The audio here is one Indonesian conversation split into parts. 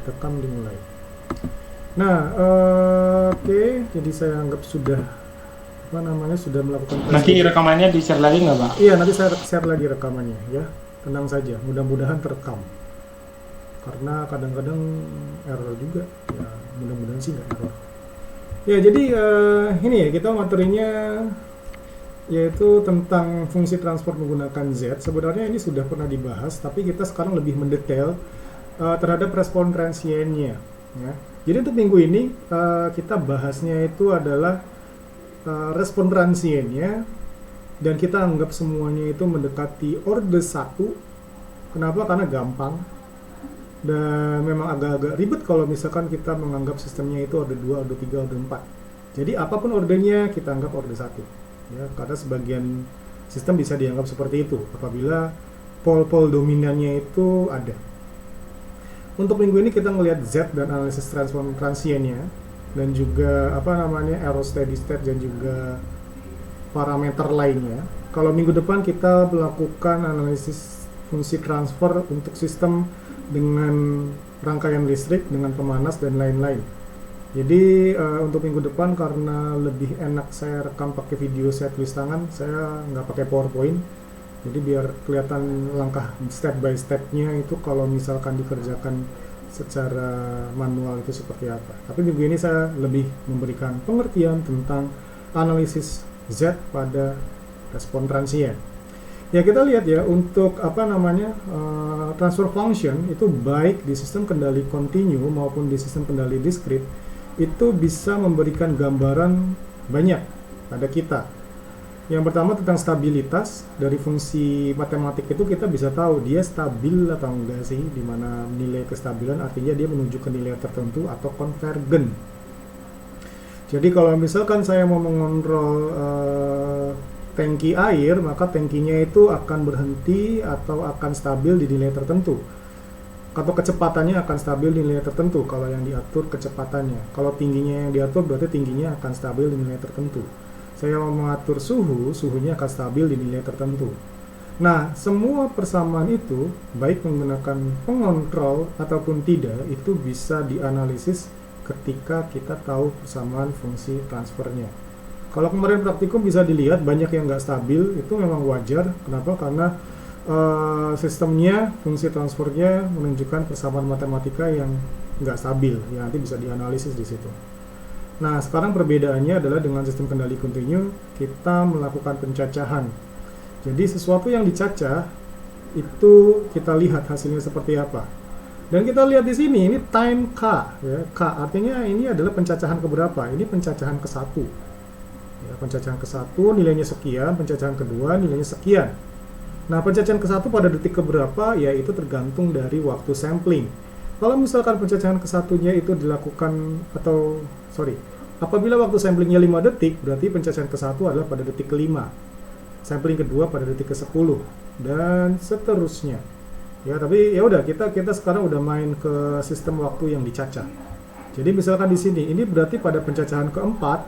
rekam dimulai. Nah, oke, jadi saya anggap sudah sudah melakukan Nanti rekamannya di share lagi nggak, Pak? Iya, nanti saya share lagi rekamannya ya. Tenang saja, mudah-mudahan terekam. Karena kadang-kadang error juga. Ya, mudah-mudahan sih nggak error. Ya, jadi ini ya, kita materinya yaitu tentang fungsi transfer menggunakan Z. Sebenarnya ini sudah pernah dibahas, tapi kita sekarang lebih mendetail terhadap respon transiennya. Ya. Jadi untuk minggu ini kita bahasnya itu adalah respon transiennya, dan kita anggap semuanya itu mendekati orde 1. Kenapa? Karena gampang. Dan memang agak-agak ribet kalau misalkan kita menganggap sistemnya itu orde 2, orde 3, orde 4. Jadi apapun ordenya kita anggap orde 1. Ya, karena sebagian sistem bisa dianggap seperti itu apabila pol-pol dominannya itu ada. Untuk minggu ini kita ngelihat Z dan analisis transform transiennya, dan juga error steady state dan juga parameter lainnya. Kalau minggu depan kita melakukan analisis fungsi transfer untuk sistem dengan rangkaian listrik, dengan pemanas dan lain-lain. Jadi untuk minggu depan karena lebih enak saya rekam pakai video, saya tulis tangan, saya nggak pakai PowerPoint. Jadi biar kelihatan langkah step by stepnya itu kalau misalkan dikerjakan secara manual itu seperti apa. Tapi minggu ini saya lebih memberikan pengertian tentang analisis Z pada respon transien. Ya, kita lihat ya, untuk transfer function itu baik di sistem kendali kontinu maupun di sistem kendali diskrit itu bisa memberikan gambaran banyak pada kita. Yang pertama tentang stabilitas. Dari fungsi matematik itu kita bisa tahu dia stabil atau enggak sih, dimana nilai kestabilan artinya dia menuju ke nilai tertentu atau konvergen. Jadi kalau misalkan saya mau mengontrol tangki air, maka tangkinya itu akan berhenti atau akan stabil di nilai tertentu, atau kecepatannya akan stabil di nilai tertentu kalau yang diatur kecepatannya. Kalau tingginya yang diatur berarti tingginya akan stabil di nilai tertentu. Saya mau mengatur suhu, suhunya akan stabil di nilai tertentu. Nah, semua persamaan itu, baik menggunakan pengontrol ataupun tidak, itu bisa dianalisis ketika kita tahu persamaan fungsi transfernya. Kalau kemarin praktikum bisa dilihat banyak yang nggak stabil, itu memang wajar. Kenapa? Karena sistemnya, fungsi transfernya menunjukkan persamaan matematika yang nggak stabil, yang nanti bisa dianalisis di situ. Nah, sekarang perbedaannya adalah dengan sistem kendali kontinu, kita melakukan pencacahan. Jadi sesuatu yang dicacah, itu kita lihat hasilnya seperti apa. Dan kita lihat di sini, ini time K. Ya. K artinya ini adalah pencacahan keberapa? Ini pencacahan ke-1. Ya, pencacahan ke-1 nilainya sekian, pencacahan kedua nilainya sekian. Nah, pencacahan ke-1 pada detik keberapa? Ya, itu tergantung dari waktu sampling. Kalau misalkan pencacahan ke-1-nya itu dilakukan apabila waktu samplingnya 5 detik, berarti pencacahan ke-1 adalah pada detik ke-5. Sampling kedua pada detik ke-10 dan seterusnya. Ya, tapi ya udah, kita sekarang udah main ke sistem waktu yang dicacah. Jadi misalkan di sini, ini berarti pada pencacahan keempat,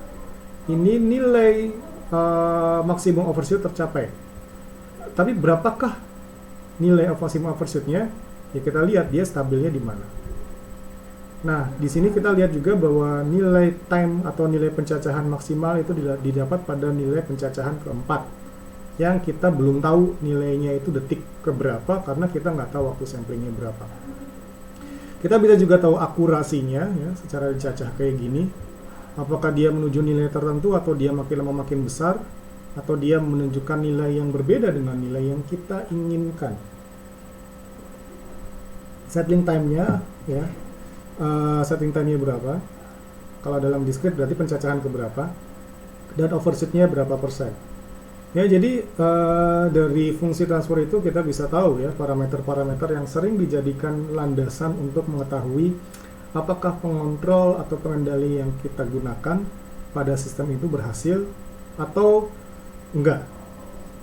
ini nilai maksimum overshoot tercapai. Tapi berapakah nilai maksimum overshootnya? Ya, kita lihat dia stabilnya di mana. Nah, di sini kita lihat juga bahwa nilai time atau nilai pencacahan maksimal itu didapat pada nilai pencacahan keempat, yang kita belum tahu nilainya itu detik keberapa karena kita nggak tahu waktu samplingnya berapa. Kita bisa juga tahu akurasinya ya, secara dicacah kayak gini. Apakah dia menuju nilai tertentu atau dia makin lama makin besar, atau dia menunjukkan nilai yang berbeda dengan nilai yang kita inginkan. Settling time-nya ya, setting time-nya berapa, kalau dalam diskrit berarti pencacahan keberapa, dan overshoot-nya berapa persen. Ya, jadi dari fungsi transfer itu kita bisa tahu ya parameter-parameter yang sering dijadikan landasan untuk mengetahui apakah pengontrol atau pengendali yang kita gunakan pada sistem itu berhasil atau enggak.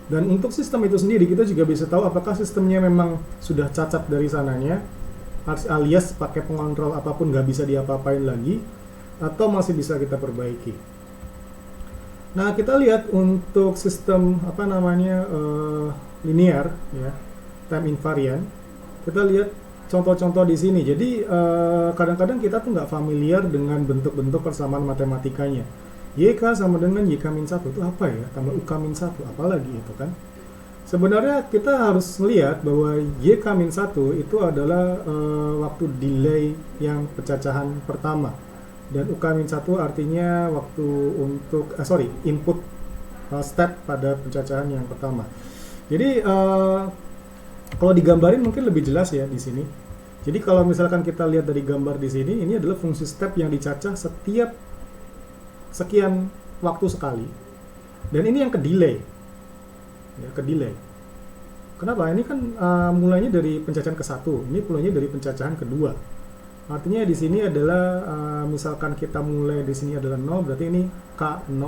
Dan untuk sistem itu sendiri kita juga bisa tahu apakah sistemnya memang sudah cacat dari sananya, alias pakai pengontrol apapun nggak bisa diapa-apain lagi, atau masih bisa kita perbaiki. Nah, kita lihat untuk sistem linear ya, time invariant, kita lihat contoh-contoh di sini. Jadi kadang-kadang kita tuh nggak familiar dengan bentuk-bentuk persamaan matematikanya. YK sama dengan YK-1 itu apa ya? Tambah UK-1, apalagi itu kan? Sebenarnya kita harus melihat bahwa YK-1 itu adalah waktu delay yang pencacahan pertama. Dan UK-1 artinya waktu untuk, input step pada pencacahan yang pertama. Jadi kalau digambarin mungkin lebih jelas ya di sini. Jadi kalau misalkan kita lihat dari gambar di sini, ini adalah fungsi step yang dicacah setiap sekian waktu sekali. Dan ini yang ke delay. Ya, ke delay. Kenapa? Ini kan mulainya dari pencacahan ke-1, ini mulainya dari pencacahan kedua. Artinya di sini adalah misalkan kita mulai di sini adalah 0, berarti ini K0,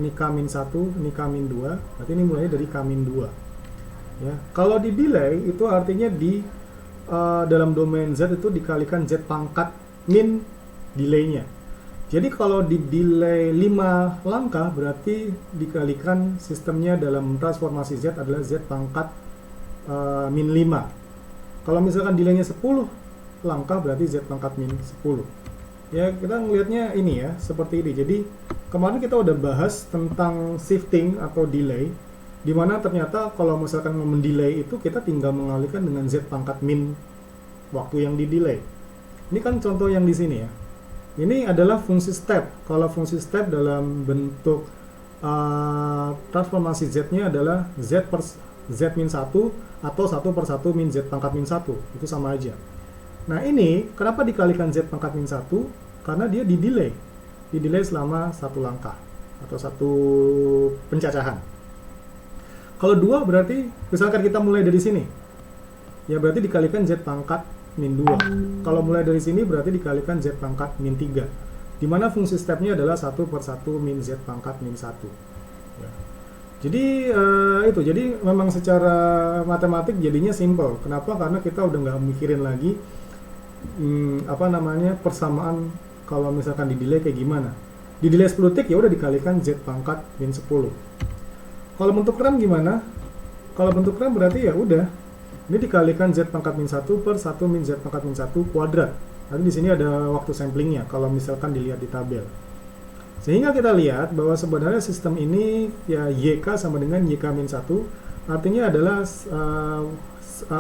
ini K-1, ini K-2, berarti ini mulainya dari K-2. Ya. Kalau di delay itu artinya di dalam domain Z itu dikalikan Z pangkat min delaynya. Jadi kalau di delay 5 langkah berarti dikalikan sistemnya dalam transformasi Z adalah Z pangkat min 5. Kalau misalkan delaynya 10 langkah berarti Z pangkat min 10. Ya, kita ngelihatnya ini ya, seperti ini. Jadi kemarin kita udah bahas tentang shifting atau delay, di mana ternyata kalau misalkan mendelay itu kita tinggal mengalihkan dengan Z pangkat min waktu yang di delay. Ini kan contoh yang di sini ya. Ini adalah fungsi step. Kalau fungsi step dalam bentuk transformasi Z-nya adalah Z per Z min 1 atau 1 per 1 min Z pangkat min 1. Itu sama aja. Nah ini, kenapa dikalikan Z pangkat min 1? Karena dia di delay. Di delay selama satu langkah atau satu pencacahan. Kalau 2 berarti, misalkan kita mulai dari sini. Ya berarti dikalikan Z pangkat min 2. Kalau mulai dari sini berarti dikalikan Z pangkat min 3. Di mana fungsi stepnya adalah 1 per 1 min Z pangkat min 1. Ya. Jadi itu, jadi memang secara matematik jadinya simple. Kenapa? Karena kita udah nggak mikirin lagi persamaan kalau misalkan di delay kayak gimana. Di delay 10 detik ya udah dikalikan Z pangkat min 10. Kalau bentuk rem gimana? Kalau bentuk rem berarti ya udah ini dikalikan Z pangkat min 1 per 1 min Z pangkat min 1 kuadrat. Nanti di sini ada waktu samplingnya kalau misalkan dilihat di tabel. Sehingga kita lihat bahwa sebenarnya sistem ini ya YK sama dengan YK min 1. Artinya adalah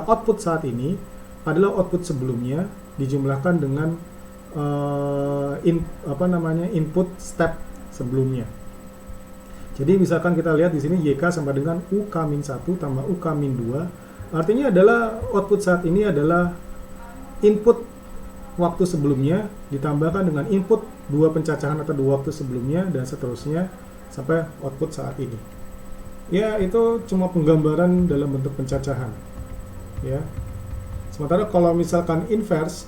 output saat ini adalah output sebelumnya dijumlahkan dengan input step sebelumnya. Jadi misalkan kita lihat di sini YK sama dengan UK min 1 tambah UK min 2. Artinya adalah output saat ini adalah input waktu sebelumnya ditambahkan dengan input 2 pencacahan atau 2 waktu sebelumnya dan seterusnya sampai output saat ini. Ya, itu cuma penggambaran dalam bentuk pencacahan. Ya. Sementara kalau misalkan inverse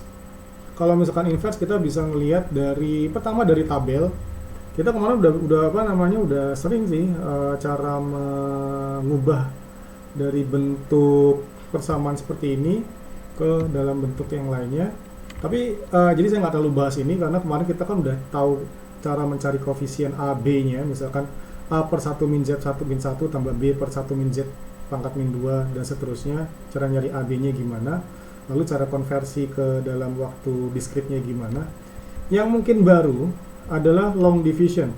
kita bisa melihat dari pertama dari tabel. Kita kemarin udah sering sih cara mengubah dari bentuk persamaan seperti ini ke dalam bentuk yang lainnya. Tapi jadi saya nggak terlalu bahas ini karena kemarin kita kan udah tahu cara mencari koefisien A, B-nya. Misalkan A per 1 min Z 1 min 1 tambah B per 1 min Z pangkat min 2 dan seterusnya. Cara nyari A, B-nya gimana. Lalu cara konversi ke dalam waktu discrete-nya gimana. Yang mungkin baru adalah long division.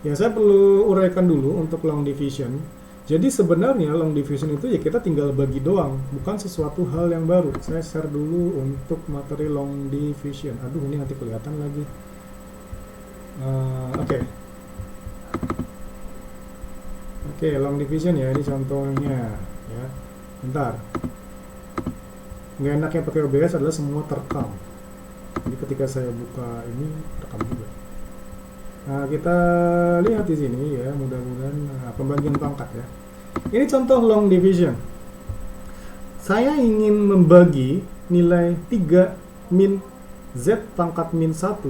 Ya, saya perlu uraikan dulu untuk long division. Jadi sebenarnya long division itu ya kita tinggal bagi doang, bukan sesuatu hal yang baru. Saya share dulu untuk materi long division. Aduh, ini nanti kelihatan lagi. Oke, long division ya, ini contohnya. Ya, bentar. Nggak enaknya pakai OBS adalah semua terekam. Jadi ketika saya buka ini rekam juga. Nah, kita lihat di sini ya, mudah-mudahan pembagian pangkat ya. Ini contoh long division. Saya ingin membagi nilai 3 min Z pangkat min 1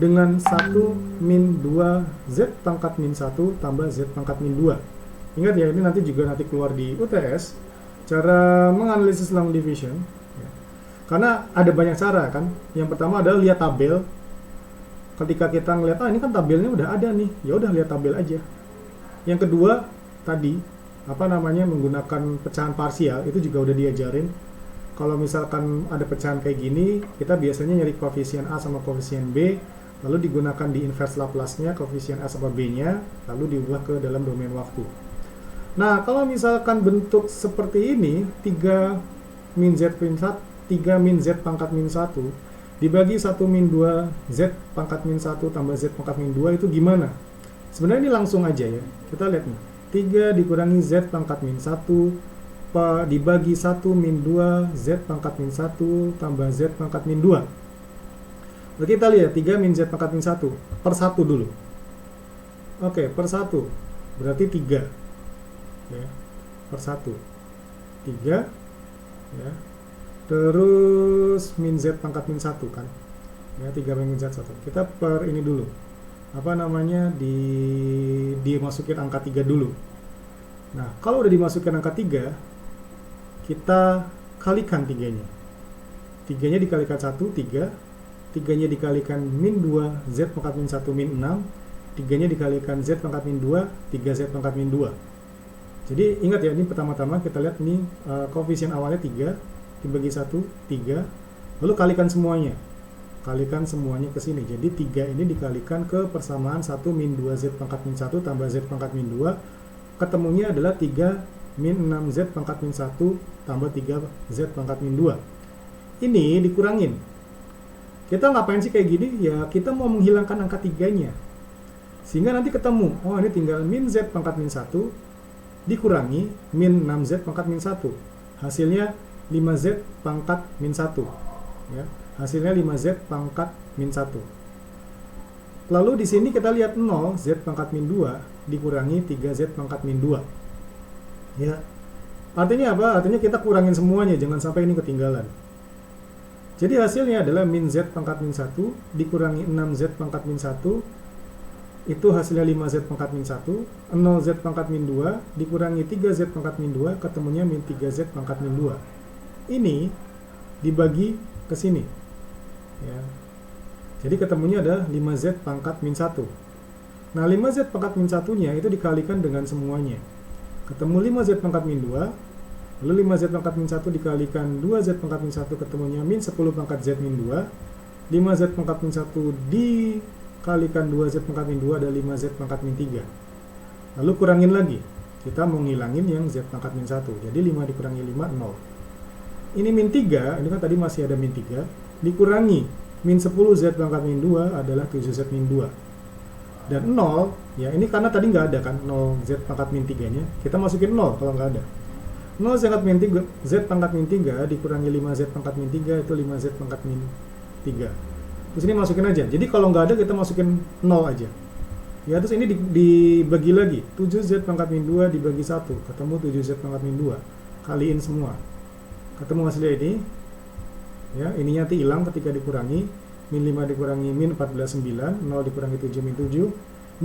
dengan 1 min 2 Z pangkat min 1 tambah Z pangkat min 2. Ingat ya, ini nanti juga keluar di UTS cara menganalisis long division ya. Karena ada banyak cara kan. Yang pertama adalah lihat tabel. Ketika kita ngeliat, ini kan tabelnya udah ada nih, ya udah lihat tabel aja. Yang kedua tadi menggunakan pecahan parsial itu juga udah diajarin. kalau misalkan ada pecahan kayak gini, kita biasanya nyari koefisien A sama koefisien B, lalu digunakan di inverse Laplace-nya koefisien A sama B-nya, lalu diubah ke dalam domain waktu. Nah, kalau misalkan bentuk seperti ini, 3 min Z min 1, 3 min Z pangkat min 1, dibagi 1 min 2 Z pangkat min 1 tambah Z pangkat min 2 itu gimana? Sebenarnya ini langsung aja ya. Kita lihat nih. 3 dikurangi Z pangkat min 1 dibagi 1 min 2 Z pangkat min 1 tambah Z pangkat min 2. Oke, kita lihat 3 min Z pangkat min 1 per 1 dulu. Oke, per 1 berarti 3 ya, per 1 3 ya. Terus min Z pangkat min 1 kan ya, 3 min Z 1. Kita per ini dulu, apa namanya, dimasukin angka 3 dulu. Nah, kalau udah dimasukin angka 3, kita kalikan 3-nya. 3-nya dikalikan 1, 3. 3-nya dikalikan min 2, Z pangkat min 1 min 6. 3-nya dikalikan Z pangkat min 2, 3Z pangkat min 2. Jadi ingat ya, ini pertama-tama kita lihat nih, koefisien awalnya 3, dibagi 1, 3. Lalu kalikan semuanya. Kalikan semuanya ke sini. Jadi 3 ini dikalikan ke persamaan 1 min 2 Z pangkat min 1 tambah Z pangkat min 2. Ketemunya adalah 3 min 6Z pangkat min 1 tambah 3Z pangkat min 2. Ini dikurangin. Kita ngapain sih kayak gini? Ya kita mau menghilangkan angka 3-nya. Sehingga nanti ketemu, oh ini tinggal min Z pangkat min 1 dikurangi min 6Z pangkat min 1. Hasilnya 5Z pangkat min 1. Ya, hasilnya 5Z pangkat min 1. Lalu di sini kita lihat 0, Z pangkat min 2 dikurangi 3Z pangkat min 2. Ya. Artinya apa? Artinya kita kurangin semuanya, jangan sampai ini ketinggalan. Jadi hasilnya adalah min Z pangkat min 1 dikurangi 6Z pangkat min 1, itu hasilnya 5Z pangkat min 1, 0Z pangkat min 2 dikurangi 3Z pangkat min 2, ketemunya min 3Z pangkat min 2. Ini dibagi ke sini. Ya. Jadi ketemunya ada 5Z pangkat min 1. Nah, 5Z pangkat min 1-nya itu dikalikan dengan semuanya. Ketemu 5Z pangkat min 2, lalu 5Z pangkat min 1 dikalikan 2Z pangkat min 1, ketemunya min 10 pangkat Z min 2. 5Z pangkat min 1 dikalikan 2Z pangkat min 2 ada 5Z pangkat min 3. Lalu kurangin lagi. Kita mau ngilangin yang Z pangkat min 1. Jadi 5 dikurangi 5, 0. Ini min 3, ini kan tadi masih ada min 3, dikurangi min 10Z pangkat min 2 adalah 7Z min 2. Dan 0, ya ini karena tadi nggak ada kan 0Z pangkat min 3-nya, kita masukin 0 kalau nggak ada. 0Z pangkat min 3, Z pangkat min 3 dikurangi 5Z pangkat min 3 itu 5Z pangkat min 3. Terus ini masukin aja. Jadi kalau nggak ada kita masukin 0 aja. Ya, terus ini dibagi lagi. 7Z pangkat min 2 dibagi 1, ketemu 7Z pangkat min 2. Kaliin semua. Ketemu hasilnya ini. Ya, ininya nanti hilang ketika dikurangi. Min 5 dikurangi min 14, 9. 0 dikurangi 7, min 7.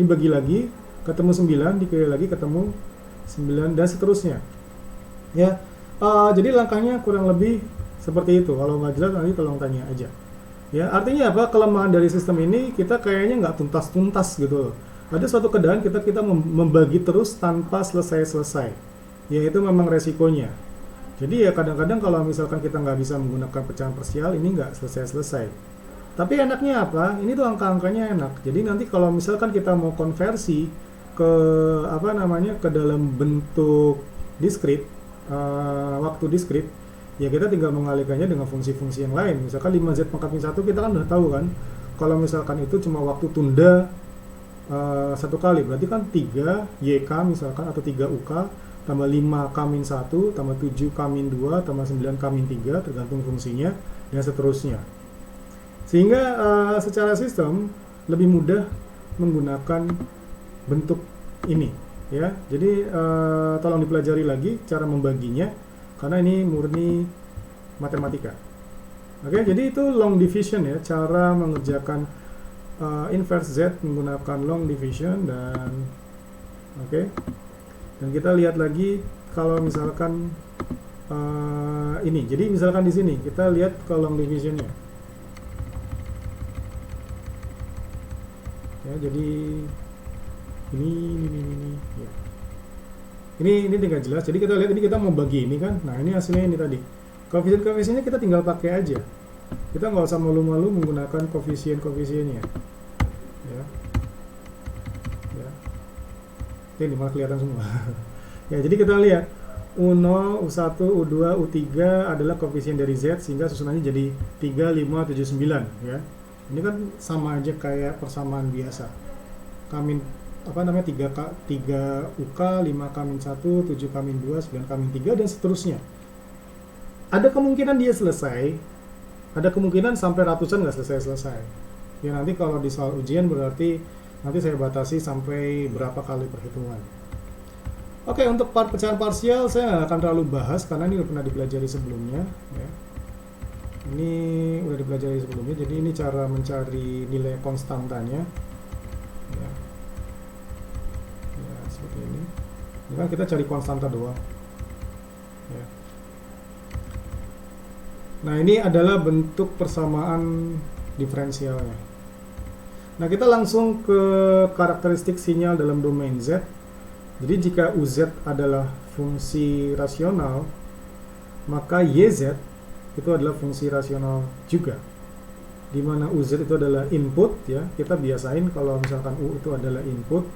Ini bagi lagi. Ketemu 9, dikali lagi ketemu 9, dan seterusnya. Ya, jadi langkahnya kurang lebih seperti itu. Kalau nggak jelas nanti tolong tanya aja. Ya, artinya apa? Kelemahan dari sistem ini kita kayaknya nggak tuntas-tuntas gitu loh. Ada suatu keadaan kita membagi terus tanpa selesai-selesai. Ya, itu memang resikonya. Jadi ya kadang-kadang kalau misalkan kita nggak bisa menggunakan pecahan parsial, ini nggak selesai-selesai. Tapi enaknya apa? Ini tuh angka-angkanya enak. Jadi nanti kalau misalkan kita mau konversi ke apa namanya, ke dalam bentuk diskrit, waktu diskrit, ya kita tinggal mengalihkannya dengan fungsi-fungsi yang lain. Misalkan 5Z pangkat min 1 kita kan udah tahu kan, kalau misalkan itu cuma waktu tunda satu kali, berarti kan 3 YK misalkan atau 3 UK tambah 5 K min 1 tambah 7 K min 2 tambah 9 K min 3 tergantung fungsinya dan seterusnya. Sehingga secara sistem lebih mudah menggunakan bentuk ini ya. Jadi tolong dipelajari lagi cara membaginya karena ini murni matematika. Oke, jadi itu long division ya, cara mengerjakan inverse Z menggunakan long division. Dan oke. Dan kita lihat lagi kalau misalkan ini. Jadi misalkan di sini kita lihat ke long divisionnya. Ya, jadi ini ya. Ini tidak jelas. Jadi kita lihat ini kita mau bagi ini kan. Nah, ini hasilnya ini tadi. Koefisien-koefisiennya kita tinggal pakai aja. Kita nggak usah malu-malu menggunakan koefisien-koefisiennya. Ya. Ya. Ini malah kelihatan semua. Ya, jadi kita lihat U0, U1, U2, U3 adalah koefisien dari Z sehingga susunannya jadi 3, 5, 7, 9 ya. Ini kan sama aja kayak persamaan biasa. Kamin apa namanya 3 UK, 5 Kamin 1, 7 Kamin 2, 9 Kamin 3 dan seterusnya. Ada kemungkinan dia selesai, ada kemungkinan sampai ratusan nggak selesai-selesai. Ya nanti kalau di soal ujian berarti nanti saya batasi sampai berapa kali perhitungan. Oke, untuk part pecahan parsial saya nggak akan terlalu bahas karena ini udah pernah dipelajari sebelumnya. Ya. Ini udah dipelajari sebelumnya, jadi ini cara mencari nilai konstantanya. Ya, ya seperti ini. Ini kan kita cari konstanta doang. Ya. Nah, ini adalah bentuk persamaan diferensialnya. Nah, kita langsung ke karakteristik sinyal dalam domain Z. Jadi jika UZ adalah fungsi rasional, maka YZ itu adalah fungsi rasional juga. Di mana UZ itu adalah input ya. Kita biasain kalau misalkan U itu adalah input,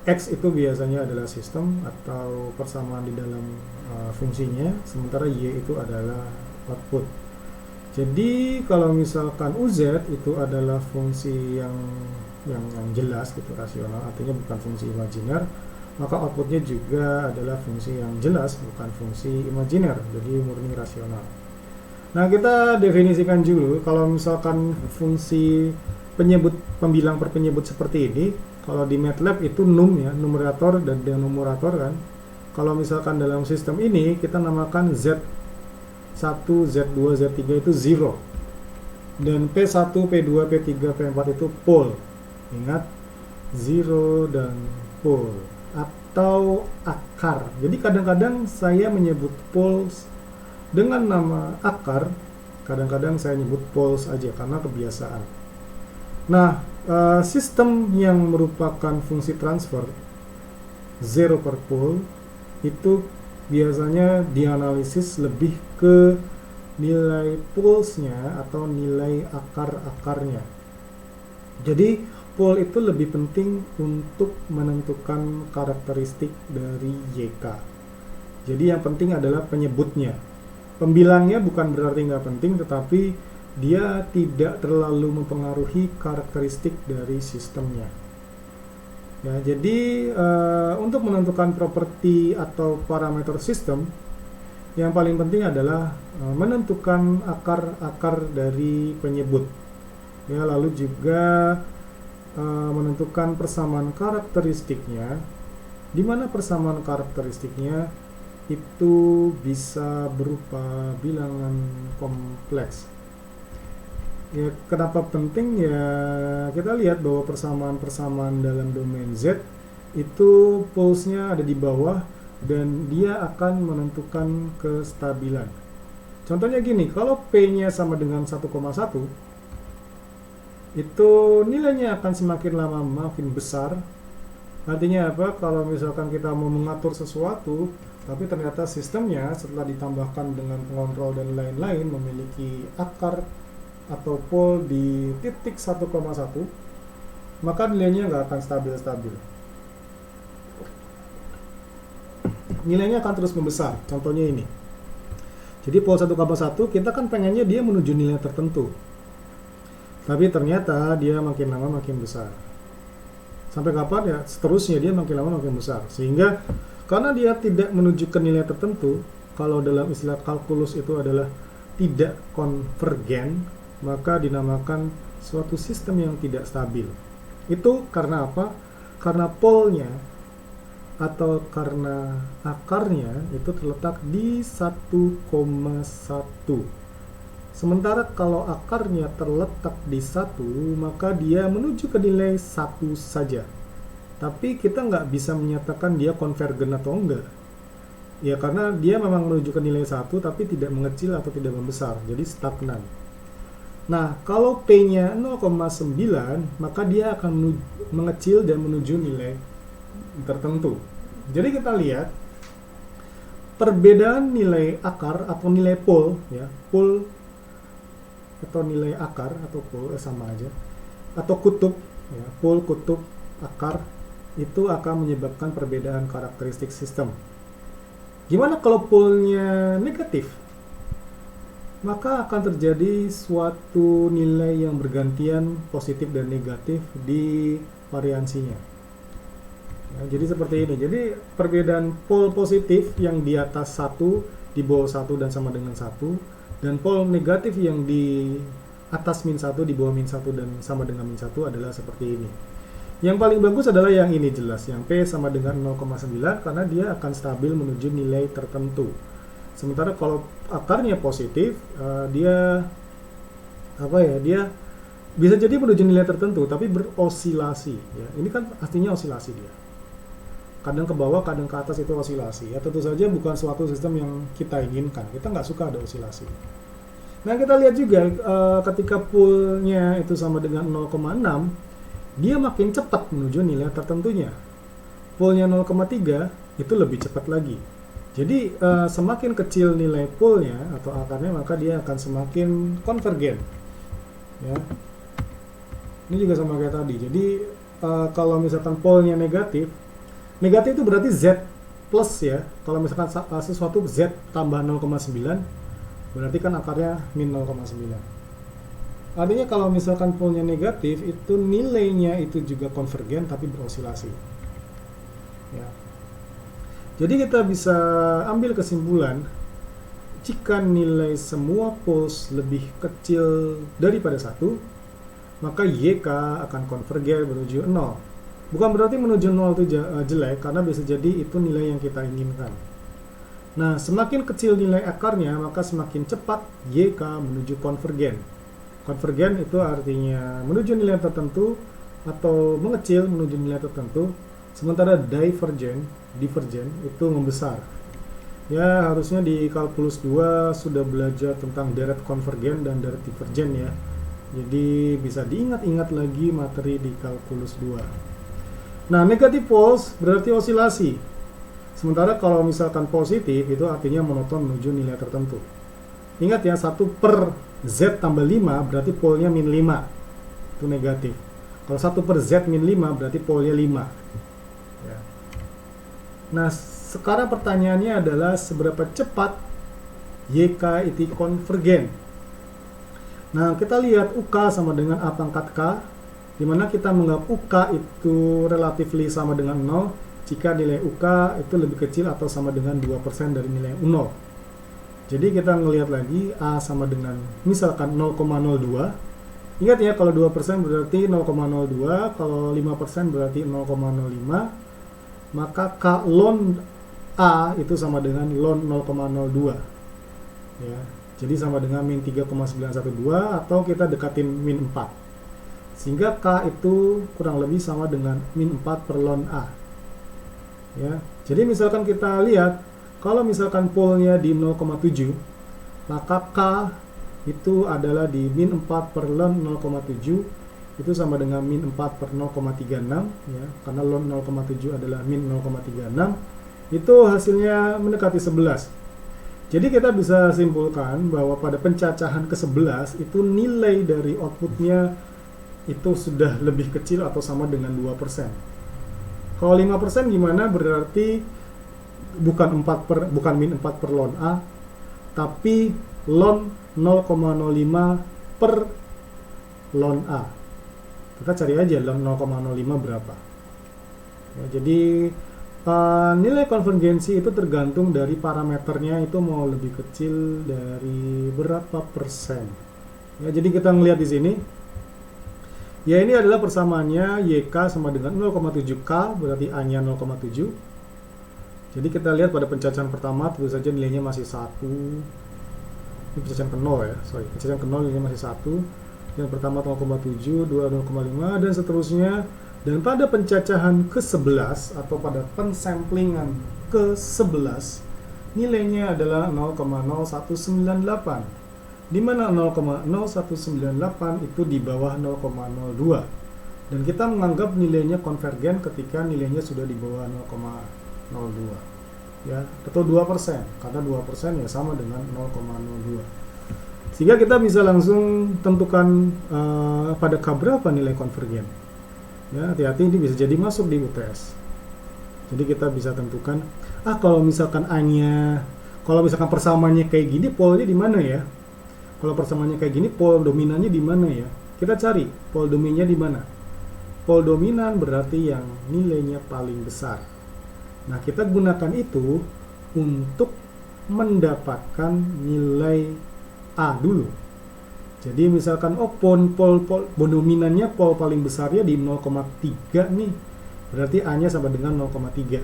X itu biasanya adalah sistem atau persamaan di dalam fungsinya, sementara Y itu adalah output. Jadi kalau misalkan UZ itu adalah fungsi yang jelas gitu, rasional, artinya bukan fungsi imajiner, maka outputnya juga adalah fungsi yang jelas, bukan fungsi imajiner, jadi murni rasional. Nah, kita definisikan dulu kalau misalkan fungsi pembilang per penyebut seperti ini, kalau di MATLAB itu num ya, numerator dan denominator kan. Kalau misalkan dalam sistem ini kita namakan Z1, Z2, Z3 itu zero, dan P1, P2, P3, P4 itu pole. Ingat, zero dan pole atau akar. Jadi kadang-kadang saya menyebut poles dengan nama akar, kadang-kadang saya nyebut poles aja karena kebiasaan. Nah, sistem yang merupakan fungsi transfer zero per pole itu biasanya dianalisis lebih ke nilai polesnya atau nilai akar-akarnya. Jadi pole itu lebih penting untuk menentukan karakteristik dari YK. Jadi yang penting adalah penyebutnya. Pembilangnya bukan berarti nggak penting, tetapi dia tidak terlalu mempengaruhi karakteristik dari sistemnya. Ya, jadi untuk menentukan properti atau parameter sistem, yang paling penting adalah menentukan akar-akar dari penyebut. Ya, lalu juga menentukan persamaan karakteristiknya, di mana persamaan karakteristiknya itu bisa berupa bilangan kompleks. Ya, kenapa penting ya, kita lihat bahwa persamaan-persamaan dalam domain Z itu polesnya ada di bawah dan dia akan menentukan kestabilan. Contohnya gini, kalau P-nya sama dengan 1,1, itu nilainya akan semakin lama makin besar. Artinya apa? Kalau misalkan kita mau mengatur sesuatu, tapi ternyata sistemnya setelah ditambahkan dengan pengontrol dan lain-lain memiliki akar atau pole di titik 1,1, maka nilainya nggak akan stabil-stabil. Nilainya akan terus membesar. Contohnya ini. Jadi pole 1,1 kita kan pengennya dia menuju nilai tertentu. Tapi ternyata dia makin lama makin besar. Sampai kapan ya? Seterusnya dia makin lama makin besar. Sehingga karena dia tidak menuju ke nilai tertentu, kalau dalam istilah kalkulus itu adalah tidak konvergen, maka dinamakan suatu sistem yang tidak stabil. Itu karena apa? Karena polnya atau karena akarnya itu terletak di 1,1. Sementara kalau akarnya terletak di 1, maka dia menuju ke nilai 1 saja. Tapi kita nggak bisa menyatakan dia konvergen atau enggak. Ya karena dia memang menuju ke nilai 1, tapi tidak mengecil atau tidak membesar. Jadi stagnan. Nah, kalau P-nya 0,9, maka dia akan mengecil dan menuju nilai tertentu. Jadi kita lihat perbedaan nilai akar atau nilai pol, ya, pol atau nilai akar atau pol sama aja, atau kutub, ya, pol, kutub, akar itu akan menyebabkan perbedaan karakteristik sistem. Gimana kalau polnya negatif? Maka akan terjadi suatu nilai yang bergantian positif dan negatif di variansinya. Ya, jadi seperti ini. Jadi perbedaan pol positif yang di atas 1, di bawah 1 dan sama dengan 1, dan pol negatif yang di atas -1, di bawah -1 dan sama dengan -1 adalah seperti ini. Yang paling bagus adalah yang ini jelas, yang P sama dengan 0,9 karena dia akan stabil menuju nilai tertentu. Sementara kalau akarnya positif, dia dia bisa jadi menuju nilai tertentu tapi berosilasi, ya. Ini kan artinya osilasi dia. Kadang ke bawah, kadang ke atas itu osilasi. Ya tentu saja bukan suatu sistem yang kita inginkan. Kita nggak suka ada osilasi. Nah kita lihat juga ketika poolnya itu sama dengan 0,6, dia makin cepat menuju nilai tertentunya. Poolnya 0,3 itu lebih cepat lagi. Jadi semakin kecil nilai poolnya atau akarnya, maka dia akan semakin konvergen. Ya. Ini juga sama kayak tadi. Jadi kalau misalkan poolnya negatif itu berarti Z plus, ya. Kalau misalkan sesuatu Z tambah 0,9, berarti kan akarnya min 0,9. Artinya kalau misalkan polnya negatif, itu nilainya itu juga konvergen tapi berosilasi. Ya. Jadi kita bisa ambil kesimpulan, jika nilai semua poles lebih kecil daripada 1, maka YK akan konvergen menuju 0. Bukan berarti menuju 0 itu jelek, karena bisa jadi itu nilai yang kita inginkan. Nah, semakin kecil nilai akarnya, maka semakin cepat YK menuju konvergen. Konvergen itu artinya menuju nilai tertentu atau mengecil menuju nilai tertentu, sementara divergen itu membesar. Ya, harusnya di kalkulus 2 sudah belajar tentang deret konvergen dan deret divergen, ya. Jadi bisa diingat-ingat lagi materi di kalkulus 2. Nah, negatif poles berarti osilasi. Sementara kalau misalkan positif itu artinya monoton menuju nilai tertentu. Ingat ya, 1 per Z tambah 5 berarti polnya min 5. Itu negatif. Kalau 1 per Z min 5 berarti polnya 5. Ya. Nah, sekarang pertanyaannya adalah seberapa cepat YK itu konvergen. Nah, kita lihat UK sama dengan A pangkat K, di mana kita menganggap UK itu relatively sama dengan 0 jika nilai UK itu lebih kecil atau sama dengan 2% dari nilai 0. Jadi kita ngelihat lagi A sama dengan misalkan 0,02. Ingat ya, kalau 2% berarti 0,02, kalau 5% berarti 0,05. Maka K ln A itu sama dengan ln 0,02. Ya. Jadi sama dengan min 3,912 atau kita dekatin min 4. Sehingga K itu kurang lebih sama dengan min 4 per ln A. Ya. Jadi misalkan kita lihat, kalau misalkan polnya di 0,7, maka K itu adalah di min 4 per ln 0,7, itu sama dengan min 4 per 0,36, ya, karena ln 0,7 adalah min 0,36, itu hasilnya mendekati 11. Jadi kita bisa simpulkan bahwa pada pencacahan ke-11 itu nilai dari outputnya itu sudah lebih kecil atau sama dengan 2%. Kalau 5% gimana? Berarti bukan min 4 per ln A, tapi ln 0,05 per ln A. Kita cari aja ln 0,05 berapa. Ya, jadi nilai konvergensi itu tergantung dari parameternya, itu mau lebih kecil dari berapa persen. Ya, jadi kita ngelihat di sini. Ya, ini adalah persamaannya YK sama dengan 0,7K, berarti A-nya 0,7. Jadi kita lihat pada pencacahan pertama, tentu saja nilainya masih 1. Ini pencacahan ke 0 ya, pencacahan ke 0 nilainya masih 1. Yang pertama 0,7, 2 0,5, dan seterusnya. Dan pada pencacahan ke-11 atau pada pensamplingan ke-11, nilainya adalah 0,0198. Di mana 0,0198 itu di bawah 0,02. Dan kita menganggap nilainya konvergen ketika nilainya sudah di bawah 0,02. ya, atau 2%, karena 2% ya sama dengan 0,02. Sehingga kita bisa langsung tentukan pada K berapa nilai konvergen. Ya, hati-hati, ini bisa jadi masuk di UTS. Jadi kita bisa tentukan, kalau misalkan A-nya, kalau misalkan persamaannya kayak gini, polnya di mana ya? Kalau persamaannya kayak gini, pol dominannya di mana ya? Kita cari pol dominannya di mana. Pol dominan berarti yang nilainya paling besar. Nah, kita gunakan itu untuk mendapatkan nilai A dulu. Jadi misalkan pol dominannya pol paling besarnya di 0,3 nih. Berarti A-nya sama dengan 0,3.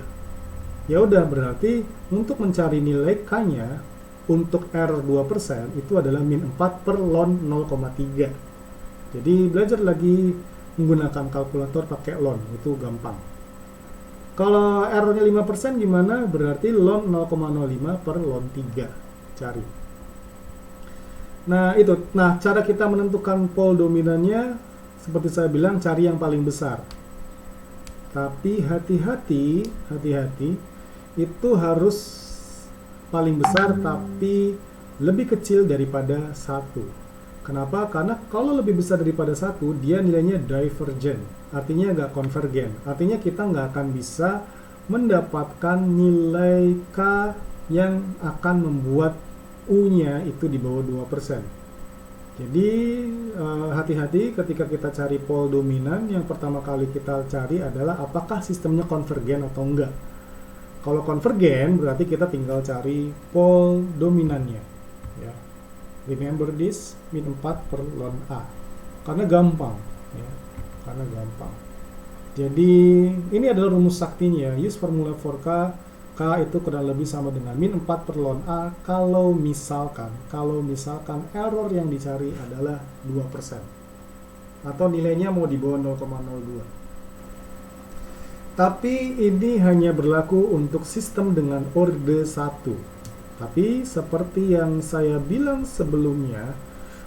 Ya udah, berarti untuk mencari nilai K-nya untuk error 2% itu adalah min 4 per ln 0,3. Jadi belajar lagi menggunakan kalkulator pakai ln, itu gampang. Kalau errornya 5% gimana? Berarti ln 0,05 per ln 3. Cari. Nah, itu. Nah, cara kita menentukan pol dominannya seperti saya bilang, cari yang paling besar. Tapi hati-hati, itu harus paling besar tapi lebih kecil daripada 1. Kenapa? Karena kalau lebih besar daripada 1, dia nilainya divergent, artinya nggak konvergen. Artinya kita nggak akan bisa mendapatkan nilai K yang akan membuat U-nya itu di bawah 2%. Jadi hati-hati ketika kita cari pol dominan, yang pertama kali kita cari adalah apakah sistemnya konvergen atau enggak. Kalau konvergen berarti kita tinggal cari pol dominannya. Ya. Remember this, min 4 per ln A. Karena gampang. Ya. Karena gampang. Jadi ini adalah rumus saktinya. Use formula for K. K itu kurang lebih sama dengan min 4 per ln A kalau misalkan error yang dicari adalah 2%. Atau nilainya mau di bawah 0,02. Tapi ini hanya berlaku untuk sistem dengan orde 1. Tapi seperti yang saya bilang sebelumnya,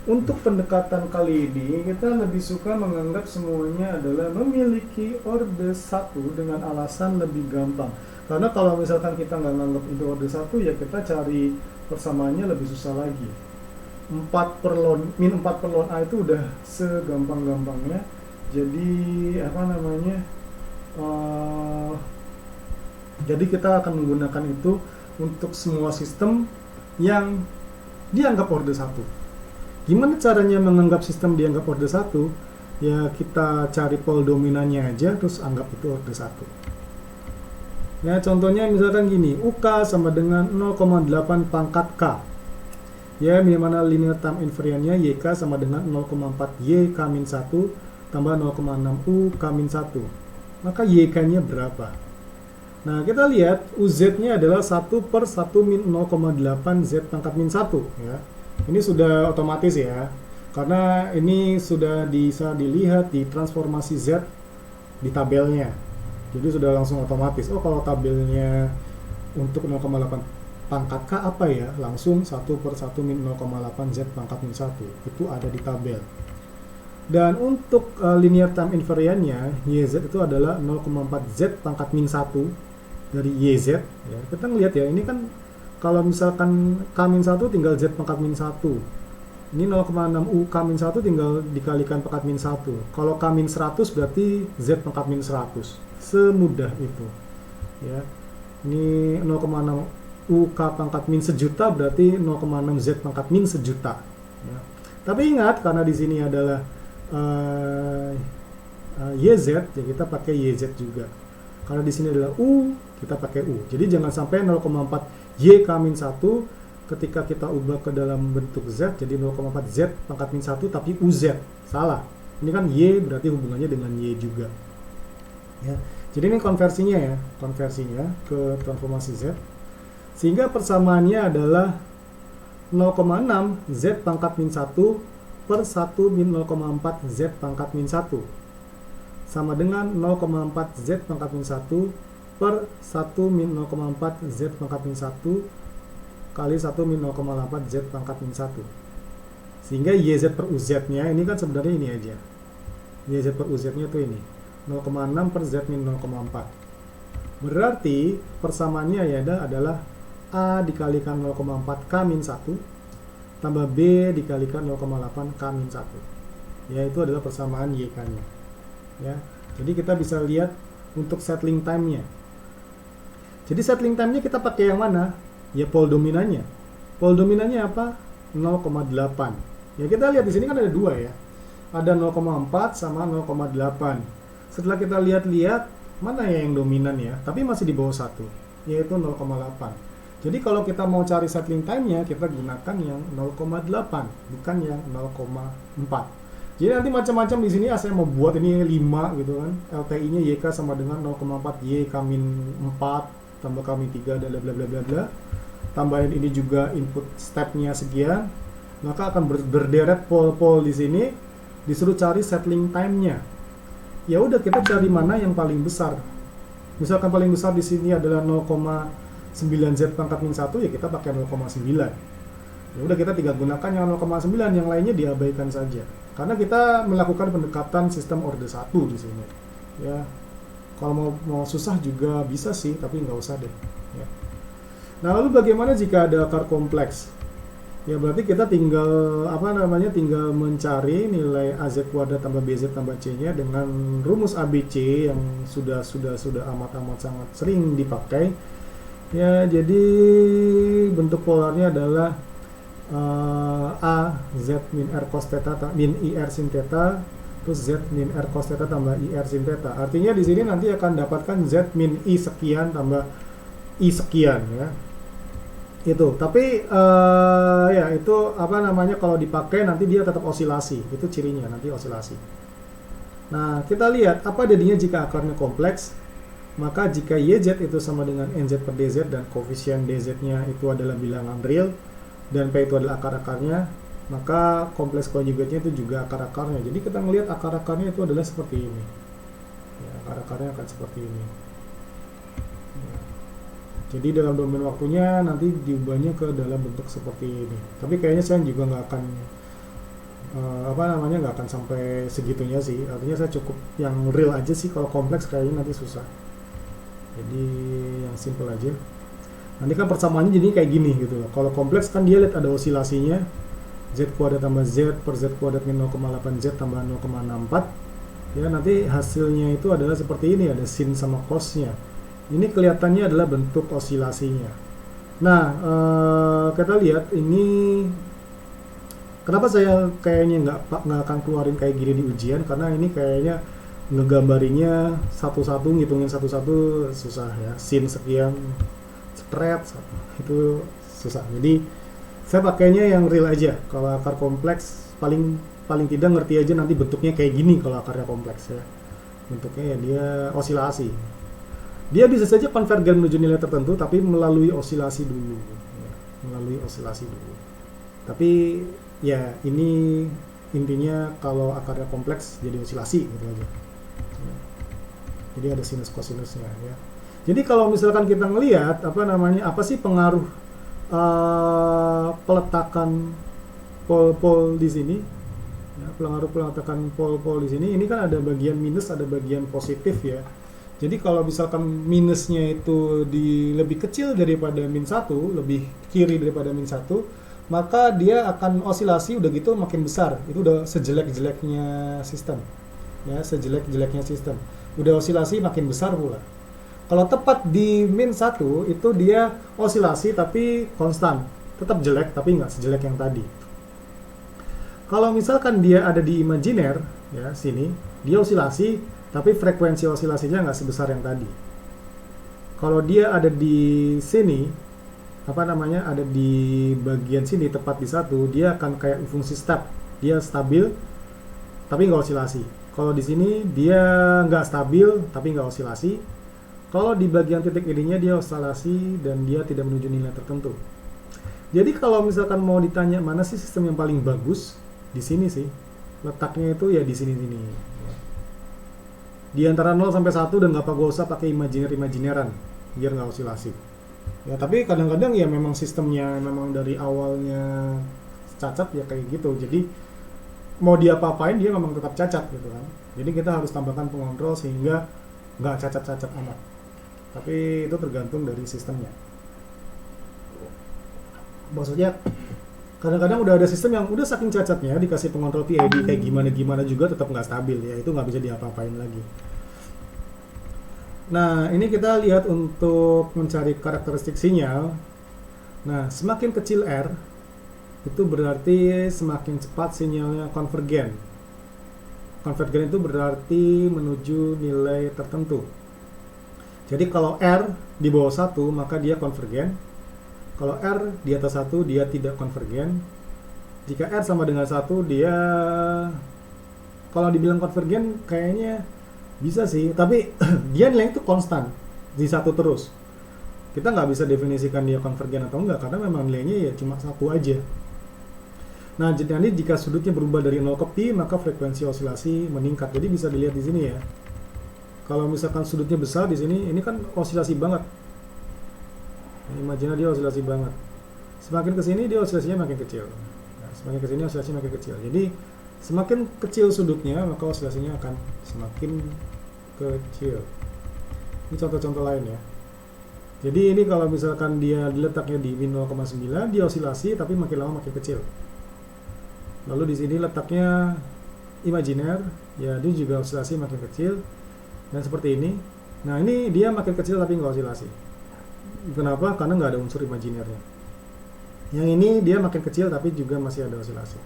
untuk pendekatan kali ini kita lebih suka menganggap semuanya adalah memiliki orde 1 dengan alasan lebih gampang. Karena kalau misalkan kita nggak nganggap itu orde 1, ya kita cari persamaannya lebih susah lagi. Min 4 per ln A itu udah segampang-gampangnya. Jadi jadi kita akan menggunakan itu untuk semua sistem yang dianggap orde 1. Gimana caranya menganggap sistem dianggap orde 1? Ya kita cari pol dominannya aja, terus anggap itu orde 1. Ya, contohnya misalkan gini, UK sama dengan 0,8 pangkat K. Ya, mana linear time invariantnya YK sama dengan 0,4 YK-1 tambah 0,6 UK-1. Maka YK-nya berapa? Nah, kita lihat UZ-nya adalah 1 per 1 min 0,8 Z pangkat min 1. Ya. Ini sudah otomatis ya, karena ini sudah bisa dilihat di transformasi Z di tabelnya. Jadi sudah langsung otomatis. Kalau tabelnya untuk 0,8 pangkat K apa ya? Langsung 1 per 1 min 0,8 Z pangkat min 1. Itu ada di tabel. Dan untuk linear time invariantnya, YZ itu adalah 0,4 Z pangkat min 1 dari YZ. Ya, kita ngelihat ya, ini kan kalau misalkan K min 1 tinggal Z pangkat min 1. Ini 0,6 U K min 1 tinggal dikalikan pangkat min 1. Kalau K min 100 berarti Z pangkat min 100. Semudah itu. Ya. Ini 0,6 U K pangkat min sejuta berarti 0,6 Z pangkat min sejuta. Ya. Tapi ingat, karena di sini adalah YZ, ya kita pakai YZ juga. Karena di sini adalah U, kita pakai U. Jadi jangan sampai 0,4 YK min 1 ketika kita ubah ke dalam bentuk Z jadi 0,4 Z pangkat min 1 tapi UZ. Salah. Ini kan Y berarti hubungannya dengan Y juga. Ya. Jadi ini konversinya ke transformasi Z. Sehingga persamaannya adalah 0,6 Z pangkat min 1 per 1 min 0,4 Z pangkat min 1 sama dengan 0,4 Z pangkat min 1 per 1 min 0,4 Z pangkat min 1 kali 1 min 0,8 Z pangkat min 1. Sehingga YZ per UZ-nya ini kan sebenarnya ini aja. YZ per UZ-nya tuh ini. 0,6 per Z min 0,4. Berarti persamaannya ya adalah A dikalikan 0,4 K min 1 tambah B dikalikan 0,8 K min 1. Ya, itu adalah persamaan YK-nya. Ya. Jadi kita bisa lihat untuk settling time-nya. Jadi settling time-nya kita pakai yang mana? Ya pol dominannya. Pol dominannya apa? 0,8. Ya kita lihat di sini kan ada dua ya. Ada 0,4 sama 0,8. Setelah kita lihat-lihat mana ya yang dominan ya, tapi masih di bawah 1, yaitu 0,8. Jadi kalau kita mau cari settling time-nya, kita gunakan yang 0,8, bukan yang 0,4. Jadi nanti macam-macam di sini saya mau buat ini 5 gitu kan. LTI-nya YK sama dengan 0,4 Y K-4 tambah K-3 dan bla bla bla bla bla. Tambahin ini juga input step-nya sekian. Maka akan berderet pol-pol di sini, disuruh cari settling time-nya. Ya udah kita cari mana yang paling besar. Misalkan paling besar di sini adalah 0,9 Z pangkat min 1, ya kita pakai 0,9. Ya udah kita tinggal gunakan yang 0,9, yang lainnya diabaikan saja. Karena kita melakukan pendekatan sistem orde 1 di sini. Ya. Kalau mau susah juga bisa sih, tapi nggak usah deh. Ya. Nah, lalu bagaimana jika ada akar kompleks? Ya berarti kita tinggal tinggal mencari nilai AZ kuadrat tambah BZ tambah C-nya dengan rumus ABC yang sudah amat sangat sering dipakai. Ya, jadi bentuk polarnya adalah A Z min R cos theta min IR sin theta plus Z min R cos theta tambah IR sin theta. Artinya di sini nanti akan dapatkan Z min I sekian tambah I sekian ya. Itu, tapi ya itu kalau dipakai nanti dia tetap osilasi. Itu cirinya, nanti osilasi. Nah, kita lihat apa jadinya jika akarnya kompleks. Maka jika YZ itu sama dengan NZ per DZ dan koefisien DZ-nya itu adalah bilangan real dan P itu adalah akar-akarnya, maka kompleks konjugatnya itu juga akar-akarnya. Jadi kita melihat akar-akarnya itu adalah seperti ini. Ya, akar-akarnya akan seperti ini. Ya. Jadi dalam domain waktunya nanti diubahnya ke dalam bentuk seperti ini. Tapi kayaknya saya juga nggak akan nggak akan sampai segitunya sih. Artinya saya cukup yang real aja sih. Kalau kompleks kayaknya nanti susah. Jadi yang simple aja. Nanti kan persamaannya jadi kayak gini gitu loh. Kalau kompleks kan dia lihat ada osilasinya. Z kuadrat tambah Z per Z kuadrat min 0,8 Z tambah 0,64. Ya nanti hasilnya itu adalah seperti ini. Ada sin sama cosnya. Ini kelihatannya adalah bentuk osilasinya. Nah, kita lihat ini kenapa saya kayaknya nggak akan keluarin kayak gini di ujian, karena ini kayaknya ngegambarinya satu-satu, ngitungin satu-satu susah ya. Sin sekian, spread itu susah. Jadi saya pakainya yang real aja. Kalau akar kompleks paling tidak ngerti aja nanti bentuknya kayak gini kalau akarnya kompleks ya. Bentuknya ya dia osilasi. Dia bisa saja konvergen menuju nilai tertentu, tapi melalui osilasi dulu. Ya, melalui osilasi dulu. Tapi ya ini intinya kalau akarnya kompleks jadi osilasi gitu aja. Ya. Jadi ada sinus kosinusnya ya. Jadi kalau misalkan kita ngelihat apa sih pengaruh peletakan pol-pol di sini? Ya, pengaruh peletakan pol-pol di sini. Ini kan ada bagian minus, ada bagian positif ya. Jadi kalau misalkan minusnya itu lebih kecil daripada min 1, lebih kiri daripada min 1, maka dia akan osilasi udah gitu makin besar. Itu udah sejelek-jeleknya sistem. Ya, sejelek-jeleknya sistem. Udah osilasi makin besar pula. Kalau tepat di min 1 itu dia osilasi tapi konstan. Tetap jelek tapi nggak sejelek yang tadi. Kalau misalkan dia ada di imajiner, ya sini, dia osilasi tapi frekuensi osilasinya nggak sebesar yang tadi. Kalau dia ada di sini, ada di bagian sini tepat di 1, dia akan kayak fungsi step, dia stabil tapi nggak osilasi. Kalau di sini dia nggak stabil tapi nggak osilasi. Kalau di bagian titik ininya dia osilasi dan dia tidak menuju nilai tertentu. Jadi kalau misalkan mau ditanya mana sih sistem yang paling bagus, di sini sih letaknya itu ya di sini-sini. Di antara 0 sampai 1 dan nggak usah pakai imajineran biar nggak osilasi. Ya tapi kadang-kadang ya memang sistemnya memang dari awalnya cacat ya kayak gitu. Jadi mau diapa-apain dia memang tetap cacat gitu kan. Jadi kita harus tambahkan pengontrol sehingga nggak cacat-cacat amat. tapi itu tergantung dari sistemnya. Maksudnya kadang-kadang udah ada sistem yang udah saking cacatnya dikasih pengontrol PID kayak gimana juga tetap nggak stabil, ya itu nggak bisa diapa-apain lagi. Nah, ini kita lihat untuk mencari karakteristik sinyal. Nah, semakin kecil R, itu berarti semakin cepat sinyalnya konvergen. Konvergen itu berarti menuju nilai tertentu. Jadi kalau R di bawah 1, maka dia konvergen. Kalau R di atas 1, dia tidak konvergen. Jika R sama dengan 1, dia... Kalau dibilang konvergen, kayaknya bisa sih, tapi dia nilainya itu konstan di 1 terus. Kita nggak bisa definisikan dia konvergen atau enggak karena memang nilainya ya cuma 1 aja. Nah, jadi jika sudutnya berubah dari 0 ke pi, maka frekuensi osilasi meningkat. Jadi bisa dilihat di sini ya. Kalau misalkan sudutnya besar di sini, ini kan osilasi banget. Imajinasi dia osilasi banget. Semakin ke sini dia osilasinya makin kecil. Nah, semakin ke sini osilasinya makin kecil. Jadi semakin kecil sudutnya, maka osilasinya akan semakin kecil. Ini contoh-contoh lain ya. Jadi ini kalau misalkan dia diletaknya di min 0,9, dia osilasi tapi makin lama makin kecil. Lalu di sini letaknya imajiner, ya dia juga osilasi makin kecil. Dan seperti ini. Nah ini dia makin kecil tapi nggak osilasi. Kenapa? Karena nggak ada unsur imajinernya. Yang ini dia makin kecil tapi juga masih ada osilasi.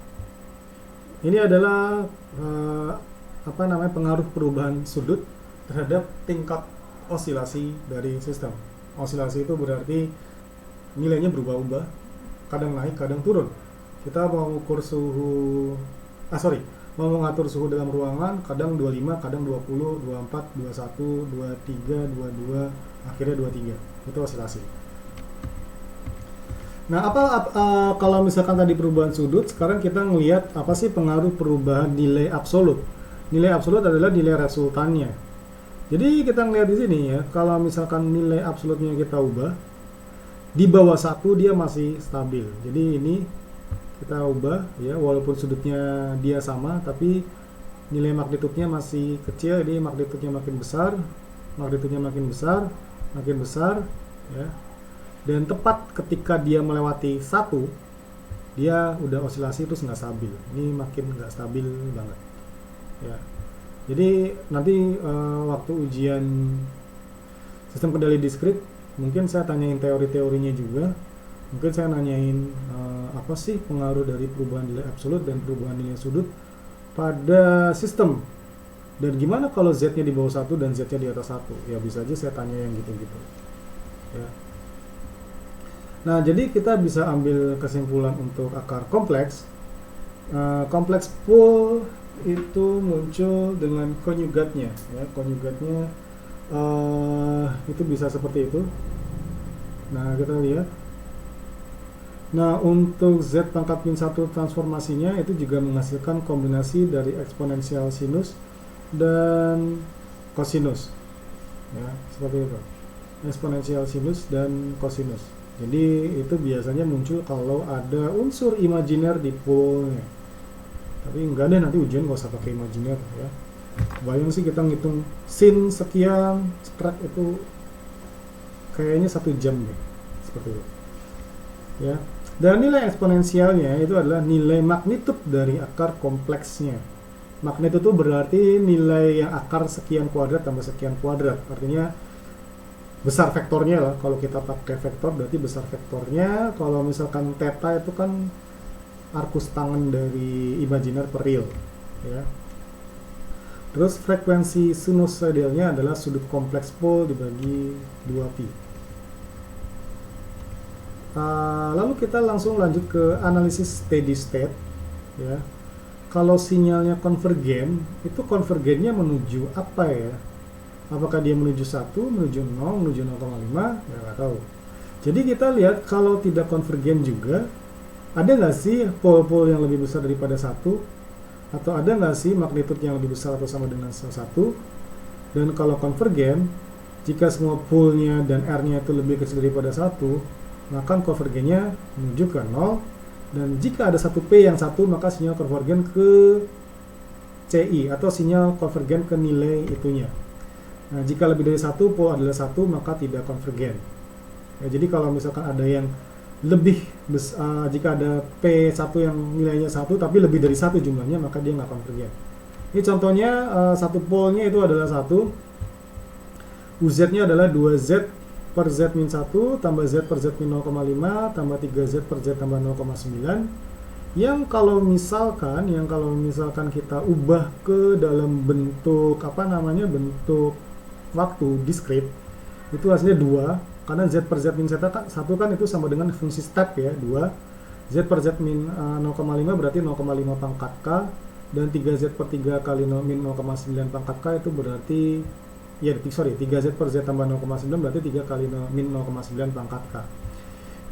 Ini adalah pengaruh perubahan sudut terhadap tingkat osilasi dari sistem. Osilasi itu berarti nilainya berubah-ubah, kadang naik, kadang turun. Kita mau mengukur mau mengatur suhu dalam ruangan, kadang 25, kadang 20, 24, 21, 23, 22, akhirnya 23. Itu osilasi. Nah, kalau misalkan tadi perubahan sudut, sekarang kita ngelihat apa sih pengaruh perubahan nilai absolut. Nilai absolut adalah nilai resultannya. Jadi kita ngelihat di sini ya, kalau misalkan nilai absolutnya kita ubah, di bawah 1 dia masih stabil. Jadi ini kita ubah ya, walaupun sudutnya dia sama, tapi nilai magnitudenya masih kecil. Jadi magnitudenya makin besar, makin besar ya. Dan tepat ketika dia melewati 1, dia udah osilasi terus nggak stabil. Ini makin nggak stabil banget ya. Jadi nanti waktu ujian sistem kendali diskrit, mungkin saya tanyain teori-teorinya juga. Mungkin saya nanyain apa sih pengaruh dari perubahan nilai absolut dan perubahan nilai sudut pada sistem. Dan gimana kalau Z-nya di bawah 1 dan Z-nya di atas 1? Ya bisa aja saya tanya yang gitu-gitu ya. Nah, jadi kita bisa ambil kesimpulan untuk akar kompleks. Kompleks pool itu muncul dengan konjugatnya, ya. Konjugatnya itu bisa seperti itu. Nah, kita lihat. Nah, untuk Z pangkat min 1 transformasinya itu juga menghasilkan kombinasi dari eksponensial sinus dan kosinus. Ya, seperti itu. Eksponensial sinus dan kosinus. Jadi itu biasanya muncul kalau ada unsur imajiner di poolnya. Tapi enggak deh, nanti ujian nggak usah pakai imajiner ya. Bayang sih kita ngitung sin sekian, strike itu kayaknya 1 jam deh. Seperti itu. Ya. Dan nilai eksponensialnya itu adalah nilai magnitud dari akar kompleksnya. Magnitud itu berarti nilai yang akar sekian kuadrat tambah sekian kuadrat. Artinya besar vektornya lah. Kalau kita pakai vektor berarti besar vektornya. Kalau misalkan theta itu kan arcus tangen dari imajiner per real ya. Terus frekuensi sinusoidalnya adalah sudut kompleks pol dibagi 2pi. Lalu kita langsung lanjut ke analisis steady state ya. Kalau sinyalnya konvergen, itu konvergennya menuju apa ya? Apakah dia menuju 1, menuju 0, menuju 0,5? Ya nggak tahu. Jadi kita lihat kalau tidak konvergen juga, ada nggak sih pol-pol yang lebih besar daripada 1? Atau ada nggak sih magnitud yang lebih besar atau sama dengan 1? Dan kalau konvergen, jika semua polnya dan R-nya itu lebih kecil daripada 1, maka konvergennya menuju ke 0. Dan jika ada satu P yang 1, maka sinyal konvergen ke CI atau sinyal konvergen ke nilai itunya. Nah, jika lebih dari satu, pol adalah satu, maka tidak konvergen. Ya, jadi kalau misalkan ada yang lebih jika ada P1 yang nilainya satu tapi lebih dari satu jumlahnya, maka dia nggak konvergen. Ini contohnya satu polnya itu adalah satu, UZ-nya adalah 2Z per Z min 1 tambah Z per Z min 0,5 tambah 3Z per Z tambah 0,9, yang kalau misalkan kita ubah ke dalam bentuk bentuk waktu diskrit, itu hasilnya 2, karena Z per Z min 1 kan itu sama dengan fungsi step ya, 2. Z per Z min 0,5 berarti 0,5 pangkat K, dan 3Z per 3 kali min 0,9 pangkat K itu berarti 3Z per Z tambah 0,9 berarti 3 kali min 0,9 pangkat K.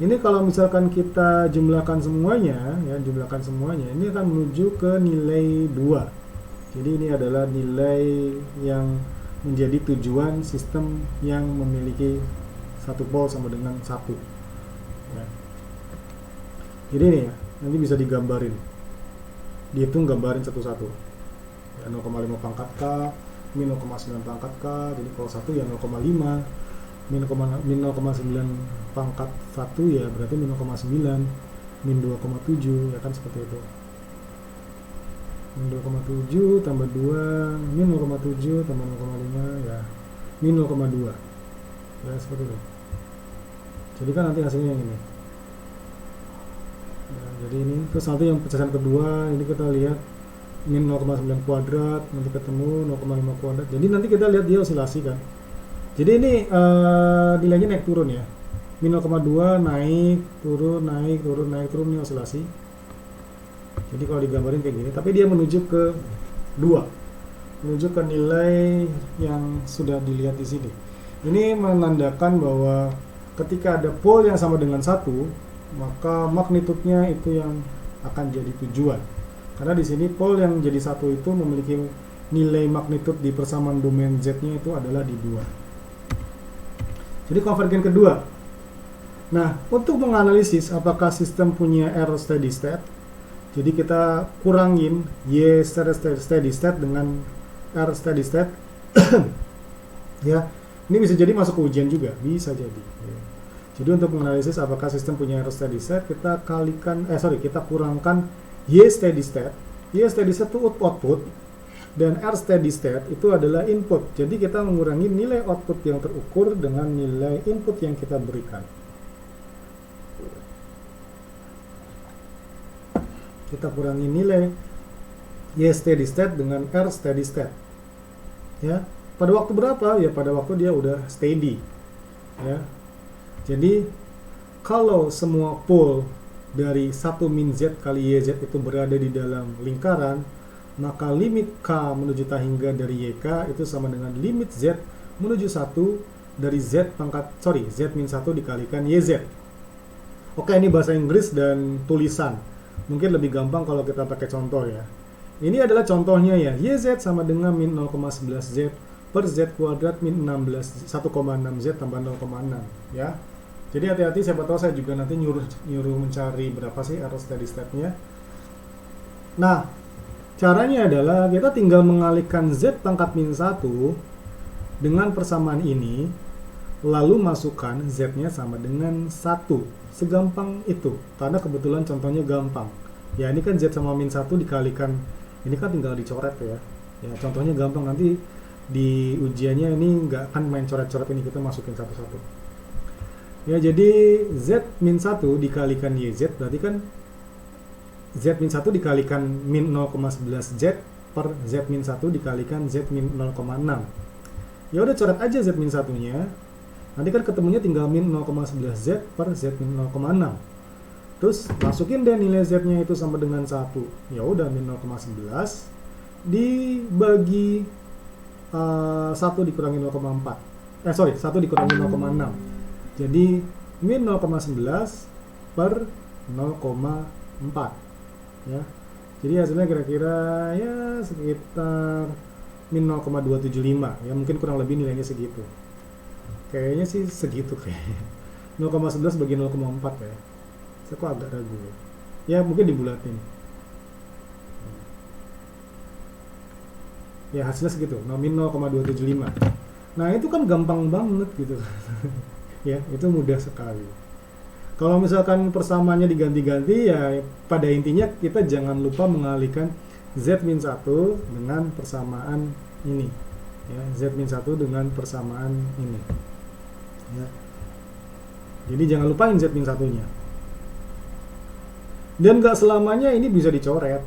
Ini kalau misalkan kita jumlahkan semuanya, ini akan menuju ke nilai 2. Jadi ini adalah nilai yang menjadi tujuan sistem yang memiliki satu pol sama dengan 1. Ya. Jadi ini ya, nanti bisa digambarin. Dihitung gambarin satu-satu. Ya, 0,5 pangkat K, min 0,9 pangkat K, jadi kalau 1 ya 0,5, min 0,9 pangkat 1 ya berarti min 0,9, min 2,7 ya kan, seperti itu. Min 2,7 tambah 2, min 0,7 tambah 0,5 ya min 0,2 ya, seperti itu. Jadi kan nanti hasilnya yang ini ya, jadi ini. Terus nanti yang pecahan kedua ini kita lihat min 0,9 kuadrat nanti ketemu 0,5 kuadrat. Jadi nanti kita lihat dia osilasi kan. Jadi ini nilainya naik turun ya. Min 0,2 naik turun ini osilasi. Jadi kalau digambarin kayak gini, tapi dia menuju ke 2, menuju ke nilai yang sudah dilihat di sini. Ini menandakan bahwa ketika ada pol yang sama dengan 1, maka magnitudnya itu yang akan jadi tujuan. Karena di sini pol yang jadi 1 itu memiliki nilai magnitud di persamaan domain Z-nya itu adalah di 2. Jadi konvergen kedua. Nah, untuk menganalisis apakah sistem punya error steady state, jadi kita kurangin Y steady state dengan R steady state. Ya, ini bisa jadi masuk ke ujian juga, bisa jadi. Jadi untuk menganalisis apakah sistem punya error steady state, kita kurangkan Y steady state. Y steady state itu output, dan R steady state itu adalah input. Jadi kita mengurangi nilai output yang terukur dengan nilai input yang kita berikan. Kita kurangi nilai Y steady state dengan R steady state. Ya, pada waktu berapa? Ya pada waktu dia udah steady. Ya. Jadi kalau semua pol dari 1 min Z kali YZ itu berada di dalam lingkaran, maka limit K menuju Tahingga dari YK itu sama dengan limit Z menuju 1 dari Z min 1 dikalikan YZ. Oke, ini bahasa Inggris dan tulisan. Mungkin lebih gampang kalau kita pakai contoh ya. Ini adalah contohnya ya. YZ sama dengan min 0,11 Z per Z kuadrat min 1,6 Z tambah 0,6 ya. Jadi hati-hati, siapa tahu saya juga nanti nyuruh mencari berapa sih error steady state-nya. Nah, caranya adalah kita tinggal mengalihkan Z pangkat min 1 dengan persamaan ini, lalu masukkan Z-nya sama dengan 1. Segampang itu, karena kebetulan contohnya gampang. Ya, ini kan Z sama min 1 dikalikan, ini kan tinggal dicoret ya. Ya, contohnya gampang, nanti di ujiannya ini nggak akan main coret-coret ini, kita masukin satu-satu. Ya, jadi Z min 1 dikalikan YZ, berarti kan Z min 1 dikalikan min 0,11 Z per Z min 1 dikalikan Z min 0,6. Ya udah, coret aja Z min 1-nya. Nanti kan ketemunya tinggal min 0,11 Z per Z min 0,6. Terus masukin deh nilai Z-nya itu sama dengan 1. Ya udah, min 0,11 dibagi 1 dikurangi 0,4. 1 dikurangi 0,6. Jadi min 0,11 per 0,4 ya. Jadi hasilnya kira-kira ya sekitar min 0,275 ya, mungkin kurang lebih nilainya segitu. Kayaknya sih segitu kayaknya. 0,11 bagi 0,4 ya. Saya kok agak ragu ya. Ya mungkin dibulatin. Ya hasilnya segitu, min 0,275. Nah itu kan gampang banget gitu. Ya itu mudah sekali. Kalau misalkan persamaannya diganti-ganti ya pada intinya kita jangan lupa mengalihkan Z-1 dengan persamaan ini. Ya, Z-1 dengan persamaan ini. Ya. Jadi jangan lupain Z-1-nya. Dan nggak selamanya ini bisa dicoret.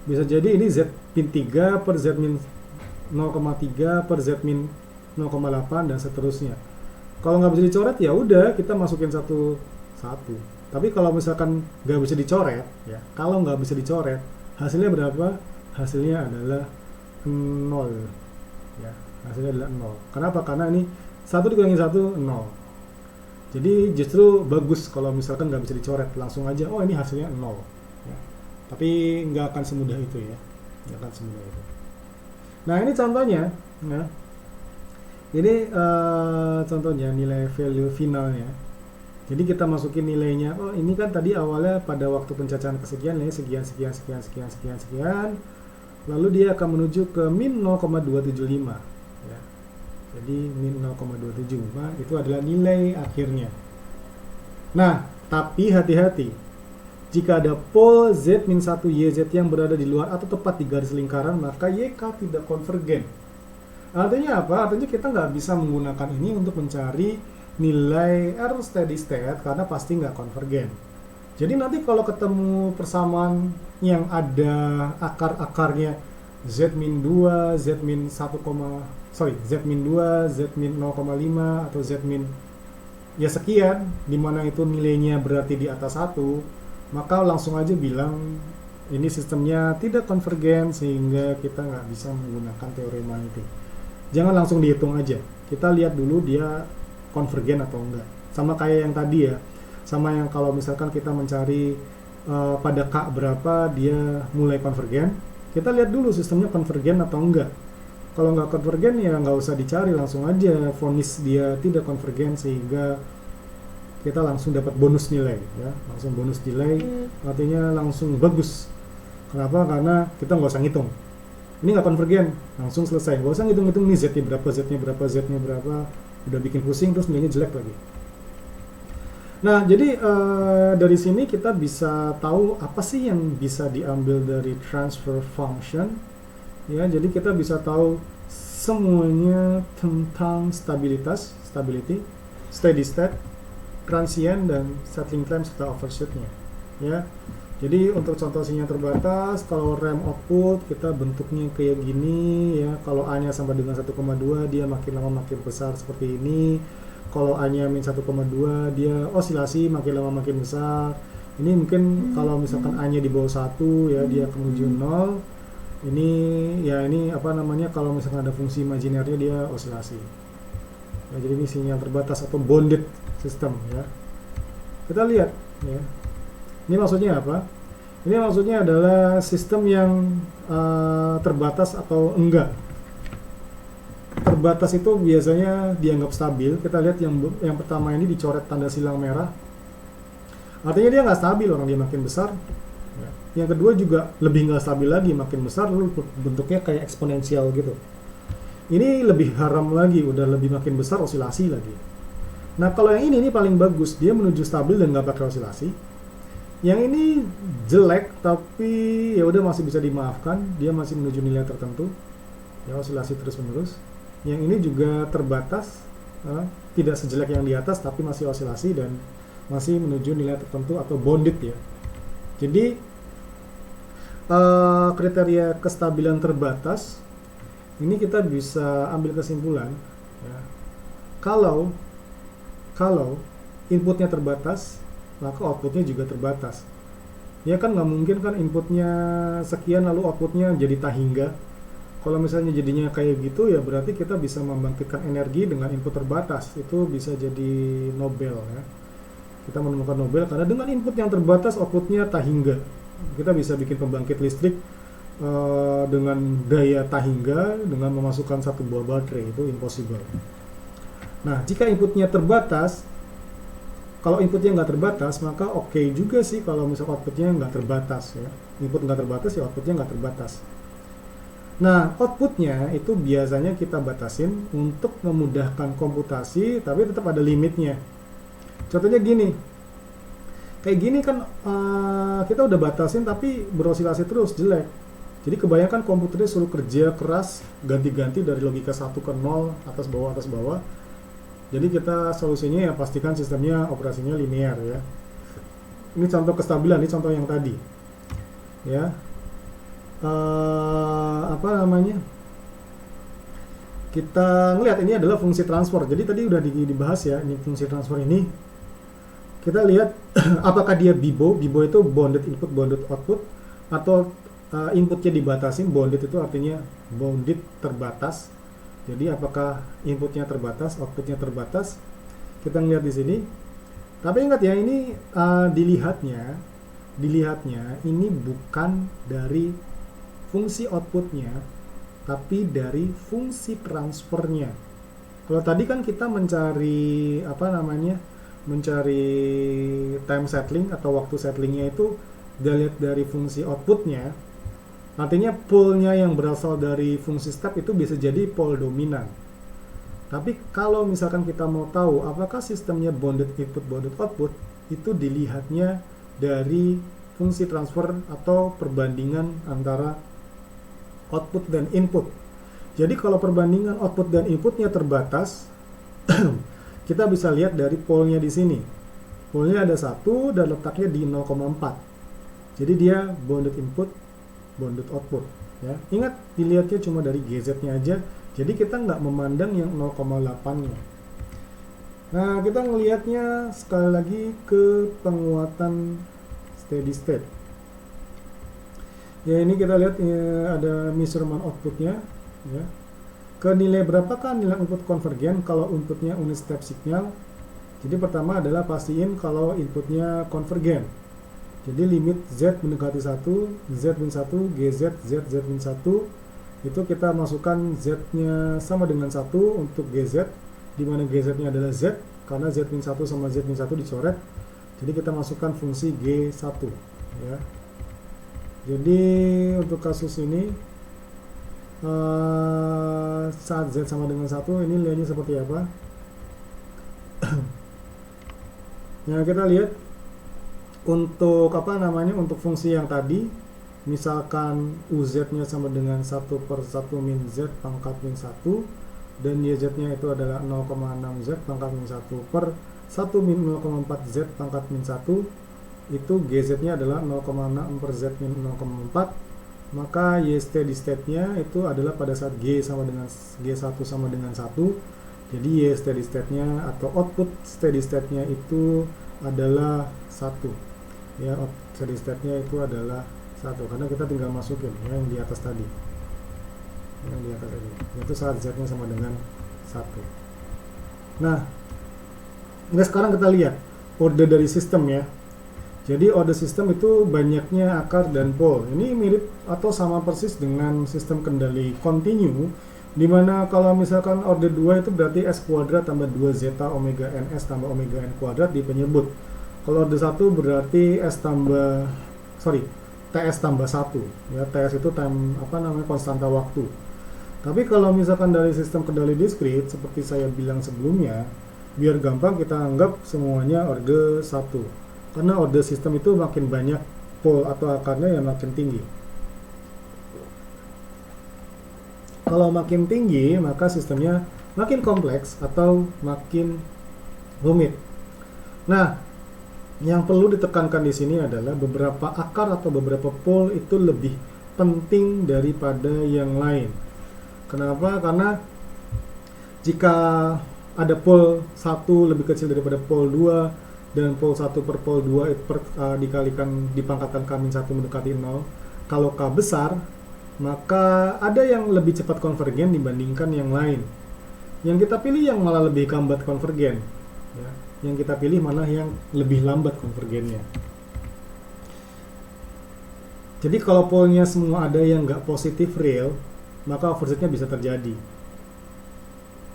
Bisa jadi ini Z-3 per Z-0,3 per Z-0,8 dan seterusnya. Kalau nggak bisa dicoret ya udah kita masukin satu. Tapi kalau misalkan nggak bisa dicoret, ya kalau nggak bisa dicoret, hasilnya berapa? Hasilnya adalah 0. Ya, hasilnya adalah 0. Kenapa? Karena ini 1 dikurangi 1, 0. Jadi justru bagus kalau misalkan nggak bisa dicoret, langsung aja, oh ini hasilnya 0. Ya. Tapi nggak akan semudah itu ya. Nggak akan semudah itu. Nah ini contohnya, ya. Ini contohnya nilai value finalnya. Jadi kita masukin nilainya, oh ini kan tadi awalnya pada waktu pencacahan kesekian, nilai sekian. Lalu dia akan menuju ke min 0,275. Ya. Jadi min 0,275 itu adalah nilai akhirnya. Nah, tapi hati-hati. Jika ada pol Z-1 YZ yang berada di luar atau tepat di garis lingkaran, maka YK tidak konvergen. Artinya apa? Artinya kita nggak bisa menggunakan ini untuk mencari nilai R steady state karena pasti nggak konvergen. Jadi nanti kalau ketemu persamaan yang ada akar-akarnya Z-2, Z-1, Z-2, Z-0,5 atau Z- ya sekian, dimana itu nilainya berarti di atas 1, maka langsung aja bilang ini sistemnya tidak konvergen sehingga kita nggak bisa menggunakan teorema itu. Jangan langsung dihitung aja. Kita lihat dulu dia konvergen atau enggak. Sama kayak yang tadi ya. Sama yang kalau misalkan kita mencari pada K berapa dia mulai konvergen, kita lihat dulu sistemnya konvergen atau enggak. Kalau nggak konvergen ya nggak usah dicari, langsung aja vonis dia tidak konvergen sehingga kita langsung dapat bonus nilai ya. Langsung bonus nilai artinya langsung bagus. Kenapa? Karena kita nggak usah ngitung. Ini nggak konvergen, langsung selesai. Nggak usah ngitung-ngitung nih Z-nya berapa, Z-nya berapa, Z-nya berapa. Udah bikin pusing terus nilainya jelek lagi. Nah, jadi dari sini kita bisa tahu apa sih yang bisa diambil dari transfer function. Ya, jadi kita bisa tahu semuanya tentang stability, steady state, transient dan settling time serta overshoot-nya. Ya. Jadi untuk contoh sinyal terbatas, kalau RAM output kita bentuknya kayak gini ya. Kalau A-nya sama dengan 1,2 dia makin lama makin besar seperti ini. Kalau A-nya min 1,2 dia osilasi makin lama makin besar. Ini mungkin kalau misalkan A-nya di bawah 1 ya dia akan menuju 0. Ini ya ini apa namanya kalau misalkan ada fungsi imajinernya dia osilasi. Ya, jadi ini sinyal terbatas atau bounded system ya. Kita lihat ya. Ini maksudnya apa? Ini maksudnya adalah sistem yang terbatas atau enggak. Terbatas itu biasanya dianggap stabil. Kita lihat yang pertama ini dicoret tanda silang merah. Artinya dia nggak stabil, orang dia makin besar. Yang kedua juga lebih nggak stabil lagi, makin besar lalu bentuknya kayak eksponensial gitu. Ini lebih haram lagi, udah lebih makin besar osilasi lagi. Nah kalau yang ini paling bagus, dia menuju stabil dan nggak pakai osilasi. Yang ini jelek tapi ya udah masih bisa dimaafkan, dia masih menuju nilai tertentu. Ya osilasi terus-menerus. Yang ini juga terbatas, tidak sejelek yang di atas tapi masih osilasi dan masih menuju nilai tertentu atau bounded ya. Jadi kriteria kestabilan terbatas ini kita bisa ambil kesimpulan ya. Kalau inputnya terbatas maka outputnya juga terbatas. Ya kan nggak mungkin kan inputnya sekian lalu outputnya jadi tahingga. Kalau misalnya jadinya kayak gitu ya berarti kita bisa membangkitkan energi dengan input terbatas. Itu bisa jadi Nobel ya. Kita menemukan Nobel karena dengan input yang terbatas outputnya tahingga. Kita bisa bikin pembangkit listrik dengan daya tahingga dengan memasukkan satu buah baterai, itu impossible. Nah jika inputnya terbatas, kalau inputnya nggak terbatas, maka oke juga sih kalau misal outputnya nggak terbatas ya. Input nggak terbatas ya outputnya nggak terbatas. Nah, outputnya itu biasanya kita batasin untuk memudahkan komputasi, tapi tetap ada limitnya. Contohnya gini, kayak gini kan kita udah batasin tapi berosilasi terus, jelek. Jadi kebanyakan komputernya suruh kerja keras, ganti-ganti dari logika 1 ke 0, atas bawah. Jadi kita solusinya ya pastikan sistemnya operasinya linear ya. Ini contoh kestabilan, ini contoh yang tadi. Ya. Apa namanya? Kita ngelihat ini adalah fungsi transfer. Jadi tadi udah dibahas ya, ini fungsi transfer ini. Kita lihat apakah dia BIBO. BIBO itu bounded input, bounded output, atau inputnya dibatasin. Bounded itu artinya bounded, terbatas. Jadi apakah inputnya terbatas, outputnya terbatas? Kita ngelihat di sini. Tapi ingat ya, ini dilihatnya ini bukan dari fungsi outputnya, tapi dari fungsi transfernya. Kalau tadi kan kita mencari mencari time settling atau waktu settlingnya itu dilihat dari fungsi outputnya. Artinya pole-nya yang berasal dari fungsi step itu bisa jadi pole dominan. Tapi kalau misalkan kita mau tahu apakah sistemnya bounded input, bounded output, itu dilihatnya dari fungsi transfer atau perbandingan antara output dan input. Jadi kalau perbandingan output dan inputnya terbatas, kita bisa lihat dari pole-nya di sini. Pole-nya ada 1 dan letaknya di 0,4. Jadi dia bounded input, bounded output. Ya. Ingat, dilihatnya cuma dari GZ-nya aja. Jadi kita nggak memandang yang 0,8-nya. Nah, kita ngelihatnya sekali lagi ke penguatan steady state. Ya, ini kita lihat ya, ada measurement outputnya ya. Ke nilai berapakah nilai input konvergen kalau inputnya unit step signal? Jadi pertama adalah pastiin kalau inputnya konvergen. Jadi limit Z mendekati 1, Z min 1, GZ, Z min 1, itu kita masukkan Z-nya sama dengan 1 untuk GZ, di mana GZ-nya adalah Z, karena Z min 1 sama Z min 1 dicoret. Jadi kita masukkan fungsi G1 ya. Jadi untuk kasus ini saat Z sama dengan 1, ini nilainya seperti apa? Nah, kita lihat untuk untuk fungsi yang tadi, misalkan UZ-nya sama dengan 1 per 1 min Z pangkat min 1, dan YZ-nya itu adalah 0,6 Z pangkat min 1 per 1 min 0,4 Z pangkat min 1, itu GZ-nya adalah 0,6 per Z min 0,4, maka Y steady state-nya itu adalah pada saat G1 sama dengan 1. Jadi Y steady state-nya atau output steady state-nya itu adalah 1. Ya, steady state-nya itu adalah 1 karena kita tinggal masukin ya, yang di atas tadi. Yang di atas tadi. Itu saat Z-nya sama dengan 1. Nah, sekarang kita lihat order dari sistem ya. Jadi order sistem itu banyaknya akar dan pole. Ini mirip atau sama persis dengan sistem kendali continue, di mana kalau misalkan order 2 itu berarti S kuadrat tambah 2 zeta omega ns tambah omega n kuadrat di penyebut. Kalau order 1 berarti TS tambah 1 ya. TS itu time konstanta waktu. Tapi kalau misalkan dari sistem kendali diskrit seperti saya bilang sebelumnya, biar gampang kita anggap semuanya order 1. Karena order sistem itu makin banyak pole atau akarnya yang makin tinggi. Kalau makin tinggi, maka sistemnya makin kompleks atau makin rumit. Nah, yang perlu ditekankan di sini adalah beberapa akar atau beberapa pole itu lebih penting daripada yang lain. Kenapa? Karena jika ada pole 1 lebih kecil daripada pole 2, dan pole 1 per pole 2 itu dikalikan dipangkatkan K-1 mendekati 0. Kalau K besar, maka ada yang lebih cepat konvergen dibandingkan yang lain. Yang kita pilih yang malah lebih lambat konvergen ya. Yang kita pilih mana yang lebih lambat konvergennya. Jadi kalau pole-nya semua ada yang nggak positif real, maka overshoot-nya bisa terjadi.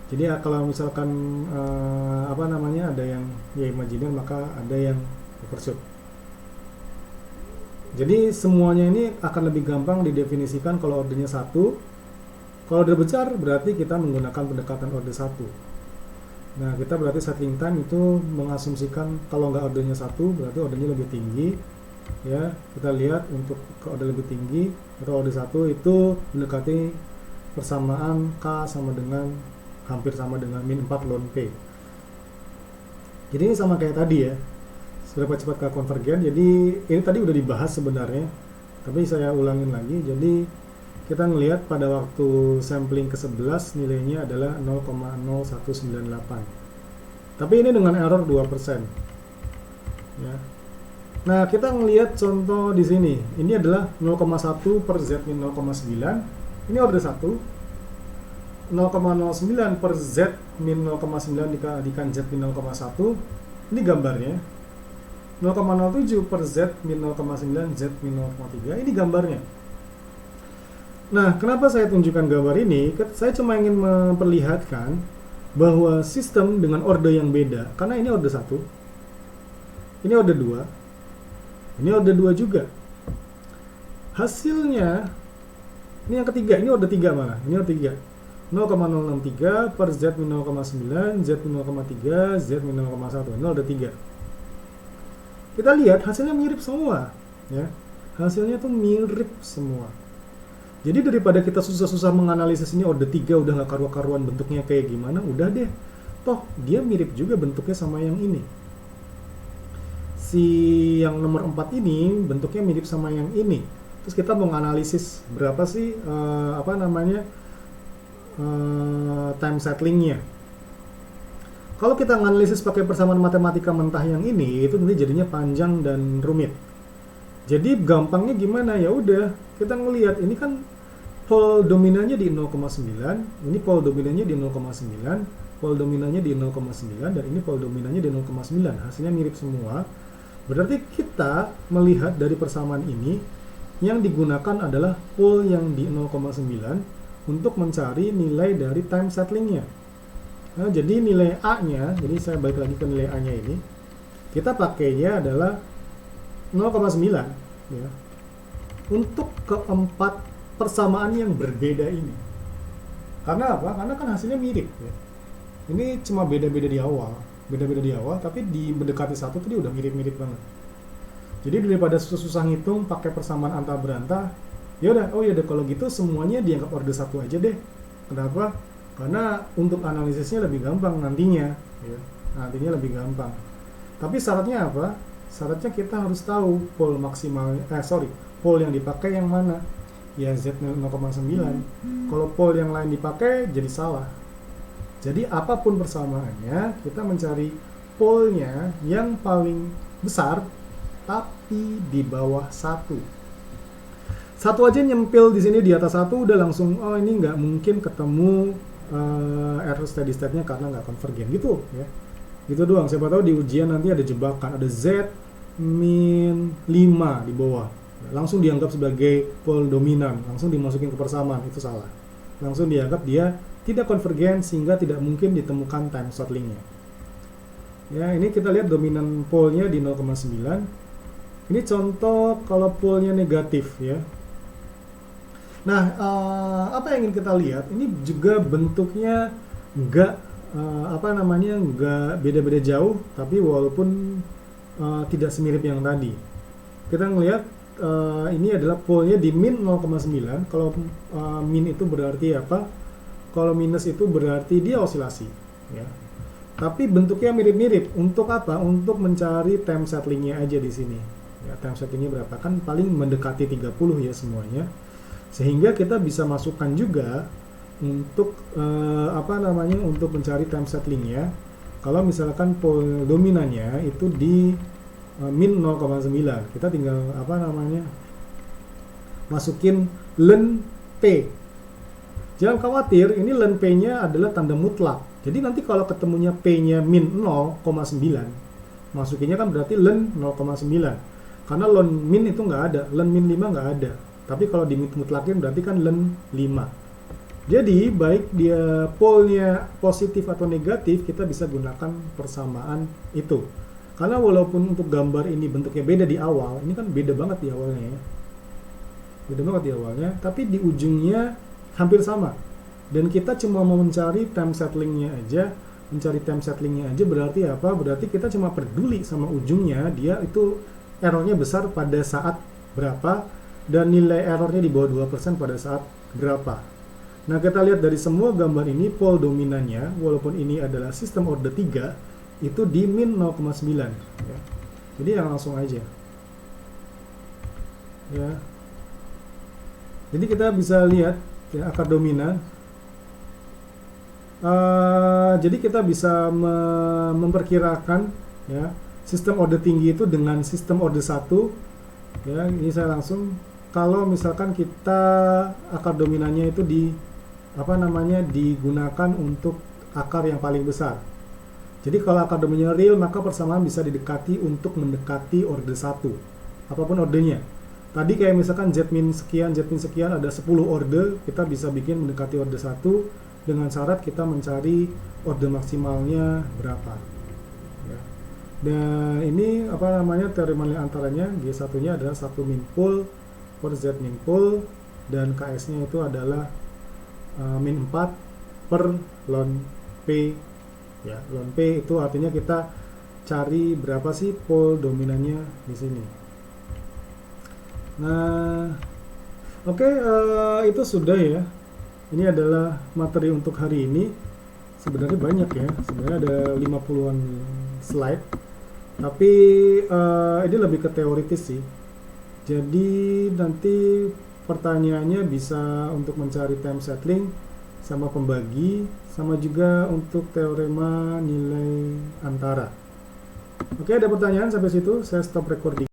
Jadi kalau misalkan ada yang ya imajiner, maka ada yang overshoot. Jadi semuanya ini akan lebih gampang didefinisikan kalau ordernya 1 Kalau order besar berarti kita menggunakan pendekatan order 1. Nah, kita berarti settling time itu mengasumsikan kalau nggak ordernya 1 berarti ordernya lebih tinggi. Ya, kita lihat untuk ke order lebih tinggi atau order 1 itu mendekati persamaan K sama dengan hampir sama dengan min 4 ln P. Jadi ini sama kayak tadi ya. Seberapa cepat K konvergen. Jadi ini tadi udah dibahas sebenarnya. Tapi saya ulangin lagi. Jadi kita ngelihat pada waktu sampling ke-11 nilainya adalah 0,0198. Tapi ini dengan error 2%. Ya. Nah, kita ngelihat contoh di sini. Ini adalah 0,1 per Z min 0,9. Ini order 1. 0,09 per Z min 0,9 dikalikan Z min 0,1. Ini gambarnya. 0,07 per Z min 0,9 Z min 0,3. Ini gambarnya. Nah, kenapa saya tunjukkan gambar ini? Saya cuma ingin memperlihatkan bahwa sistem dengan order yang beda. Karena ini order 1. Ini order 2. Ini order 2 juga. Hasilnya, ini yang ketiga, ini order 3 malah. Ini order 3. 0,063 per Z min 0,9, Z min 0,3, Z min 0,1. Ini order 3. Kita lihat hasilnya mirip semua. Ya. Hasilnya tuh mirip semua. Jadi daripada kita susah-susah menganalisis ini order 3 udah nggak karu-karuan bentuknya kayak gimana, udah deh. Toh, dia mirip juga bentuknya sama yang ini. Si yang nomor 4 ini bentuknya mirip sama yang ini. Terus kita mau menganalisis berapa sih time settlingnya. Kalau kita menganalisis pakai persamaan matematika mentah yang ini, itu nanti jadinya panjang dan rumit. Jadi gampangnya gimana? Ya udah, kita ngelihat ini kan pole dominannya di 0,9, ini pole dominannya di 0,9, pole dominannya di 0,9, dan ini pole dominannya di 0,9. Hasilnya mirip semua. Berarti kita melihat dari persamaan ini, yang digunakan adalah pole yang di 0,9 untuk mencari nilai dari time settlingnya. Nah, jadi nilai A-nya, jadi saya balik lagi ke nilai A-nya ini, kita pakainya adalah 0,9 ya, untuk keempat persamaan yang berbeda ini. Karena apa? Karena kan hasilnya mirip ya. Ini cuma beda-beda di awal, tapi di mendekati satu tuh dia udah mirip-mirip banget. Jadi daripada susah-susah ngitung pakai persamaan antah berantah, ya udah, oh ya udah kalau gitu semuanya dianggap order 1 aja deh. Kenapa? Karena untuk analisisnya lebih gampang nantinya ya. Nantinya lebih gampang. Tapi syaratnya apa? Syaratnya kita harus tahu pole maksimal, pole yang dipakai yang mana. Ya Z 0,9. Kalau pole yang lain dipakai jadi salah. Jadi apapun persamaannya, kita mencari pole-nya yang paling besar tapi di bawah 1. Satu aja nyempil di sini di atas 1 udah langsung, oh ini nggak mungkin ketemu error steady state-nya karena nggak konvergen gitu ya. Gitu doang. Siapa tahu di ujian nanti ada jebakan, ada Z min 5 di bawah. Langsung dianggap sebagai pole dominan, langsung dimasukin ke persamaan, itu salah. Langsung dianggap dia tidak konvergen sehingga tidak mungkin ditemukan time settlingnya. Ya, ini kita lihat dominan pole-nya di 0,9. Ini contoh kalau pole-nya negatif ya. Nah, apa yang ingin kita lihat? Ini juga bentuknya nggak beda-beda jauh, tapi walaupun tidak semirip yang tadi. Kita ngelihat ini adalah pole-nya di min 0,9. Kalau min itu berarti apa? Kalau minus itu berarti dia osilasi. Ya. Tapi bentuknya mirip-mirip. Untuk apa? Untuk mencari time settlingnya aja di sini. Ya, time settlingnya berapa? Kan paling mendekati 30 ya semuanya. Sehingga kita bisa masukkan juga untuk untuk mencari time settlingnya. Kalau misalkan pole dominannya itu di min 0,9, kita tinggal masukin len P. Jangan khawatir, ini len P-nya adalah tanda mutlak. Jadi nanti kalau ketemunya P-nya min 0,9, masukinnya kan berarti len 0,9. Karena len min itu nggak ada, len min 5 nggak ada. Tapi kalau dimutlakin berarti kan len 5. Jadi baik dia pole-nya positif atau negatif, kita bisa gunakan persamaan itu. Karena walaupun untuk gambar ini bentuknya beda di awal, ini kan beda banget di awalnya ya. Beda banget di awalnya, tapi di ujungnya hampir sama. Dan kita cuma mau mencari time settling-nya aja. Mencari time settling-nya aja berarti apa? Berarti kita cuma peduli sama ujungnya, dia itu errornya besar pada saat berapa, dan nilai errornya di bawah 2% pada saat berapa. Nah, kita lihat dari semua gambar ini, pole dominannya, walaupun ini adalah sistem order 3, itu di min 0,9. Ya. Jadi yang langsung aja. Ya. Jadi kita bisa lihat ya, akar dominan. Jadi kita bisa memperkirakan ya, sistem order tinggi itu dengan sistem order 1. Ya, ini saya langsung, kalau misalkan kita akar dominannya itu digunakan untuk akar yang paling besar. Jadi kalau akar dominannya real, maka persamaan bisa didekati untuk mendekati order 1. Apapun ordernya. Tadi kayak misalkan Z min sekian ada 10 order, kita bisa bikin mendekati order 1 dengan syarat kita mencari order maksimalnya berapa. Ya. Dan ini teorema nilai antaranya, G1-nya adalah 1 min pool per Z min pool, dan KS-nya itu adalah min 4 per ln P. Ya, ln P itu artinya kita cari berapa sih pole dominannya di sini. Nah, oke, itu sudah ya. Ini adalah materi untuk hari ini. Sebenarnya banyak ya, sebenarnya ada 50-an slide. Tapi ini lebih ke teoritis sih. Jadi nanti pertanyaannya bisa untuk mencari time settling, sama pembagi, sama juga untuk teorema nilai antara. Oke, ada pertanyaan sampai situ, saya stop recording.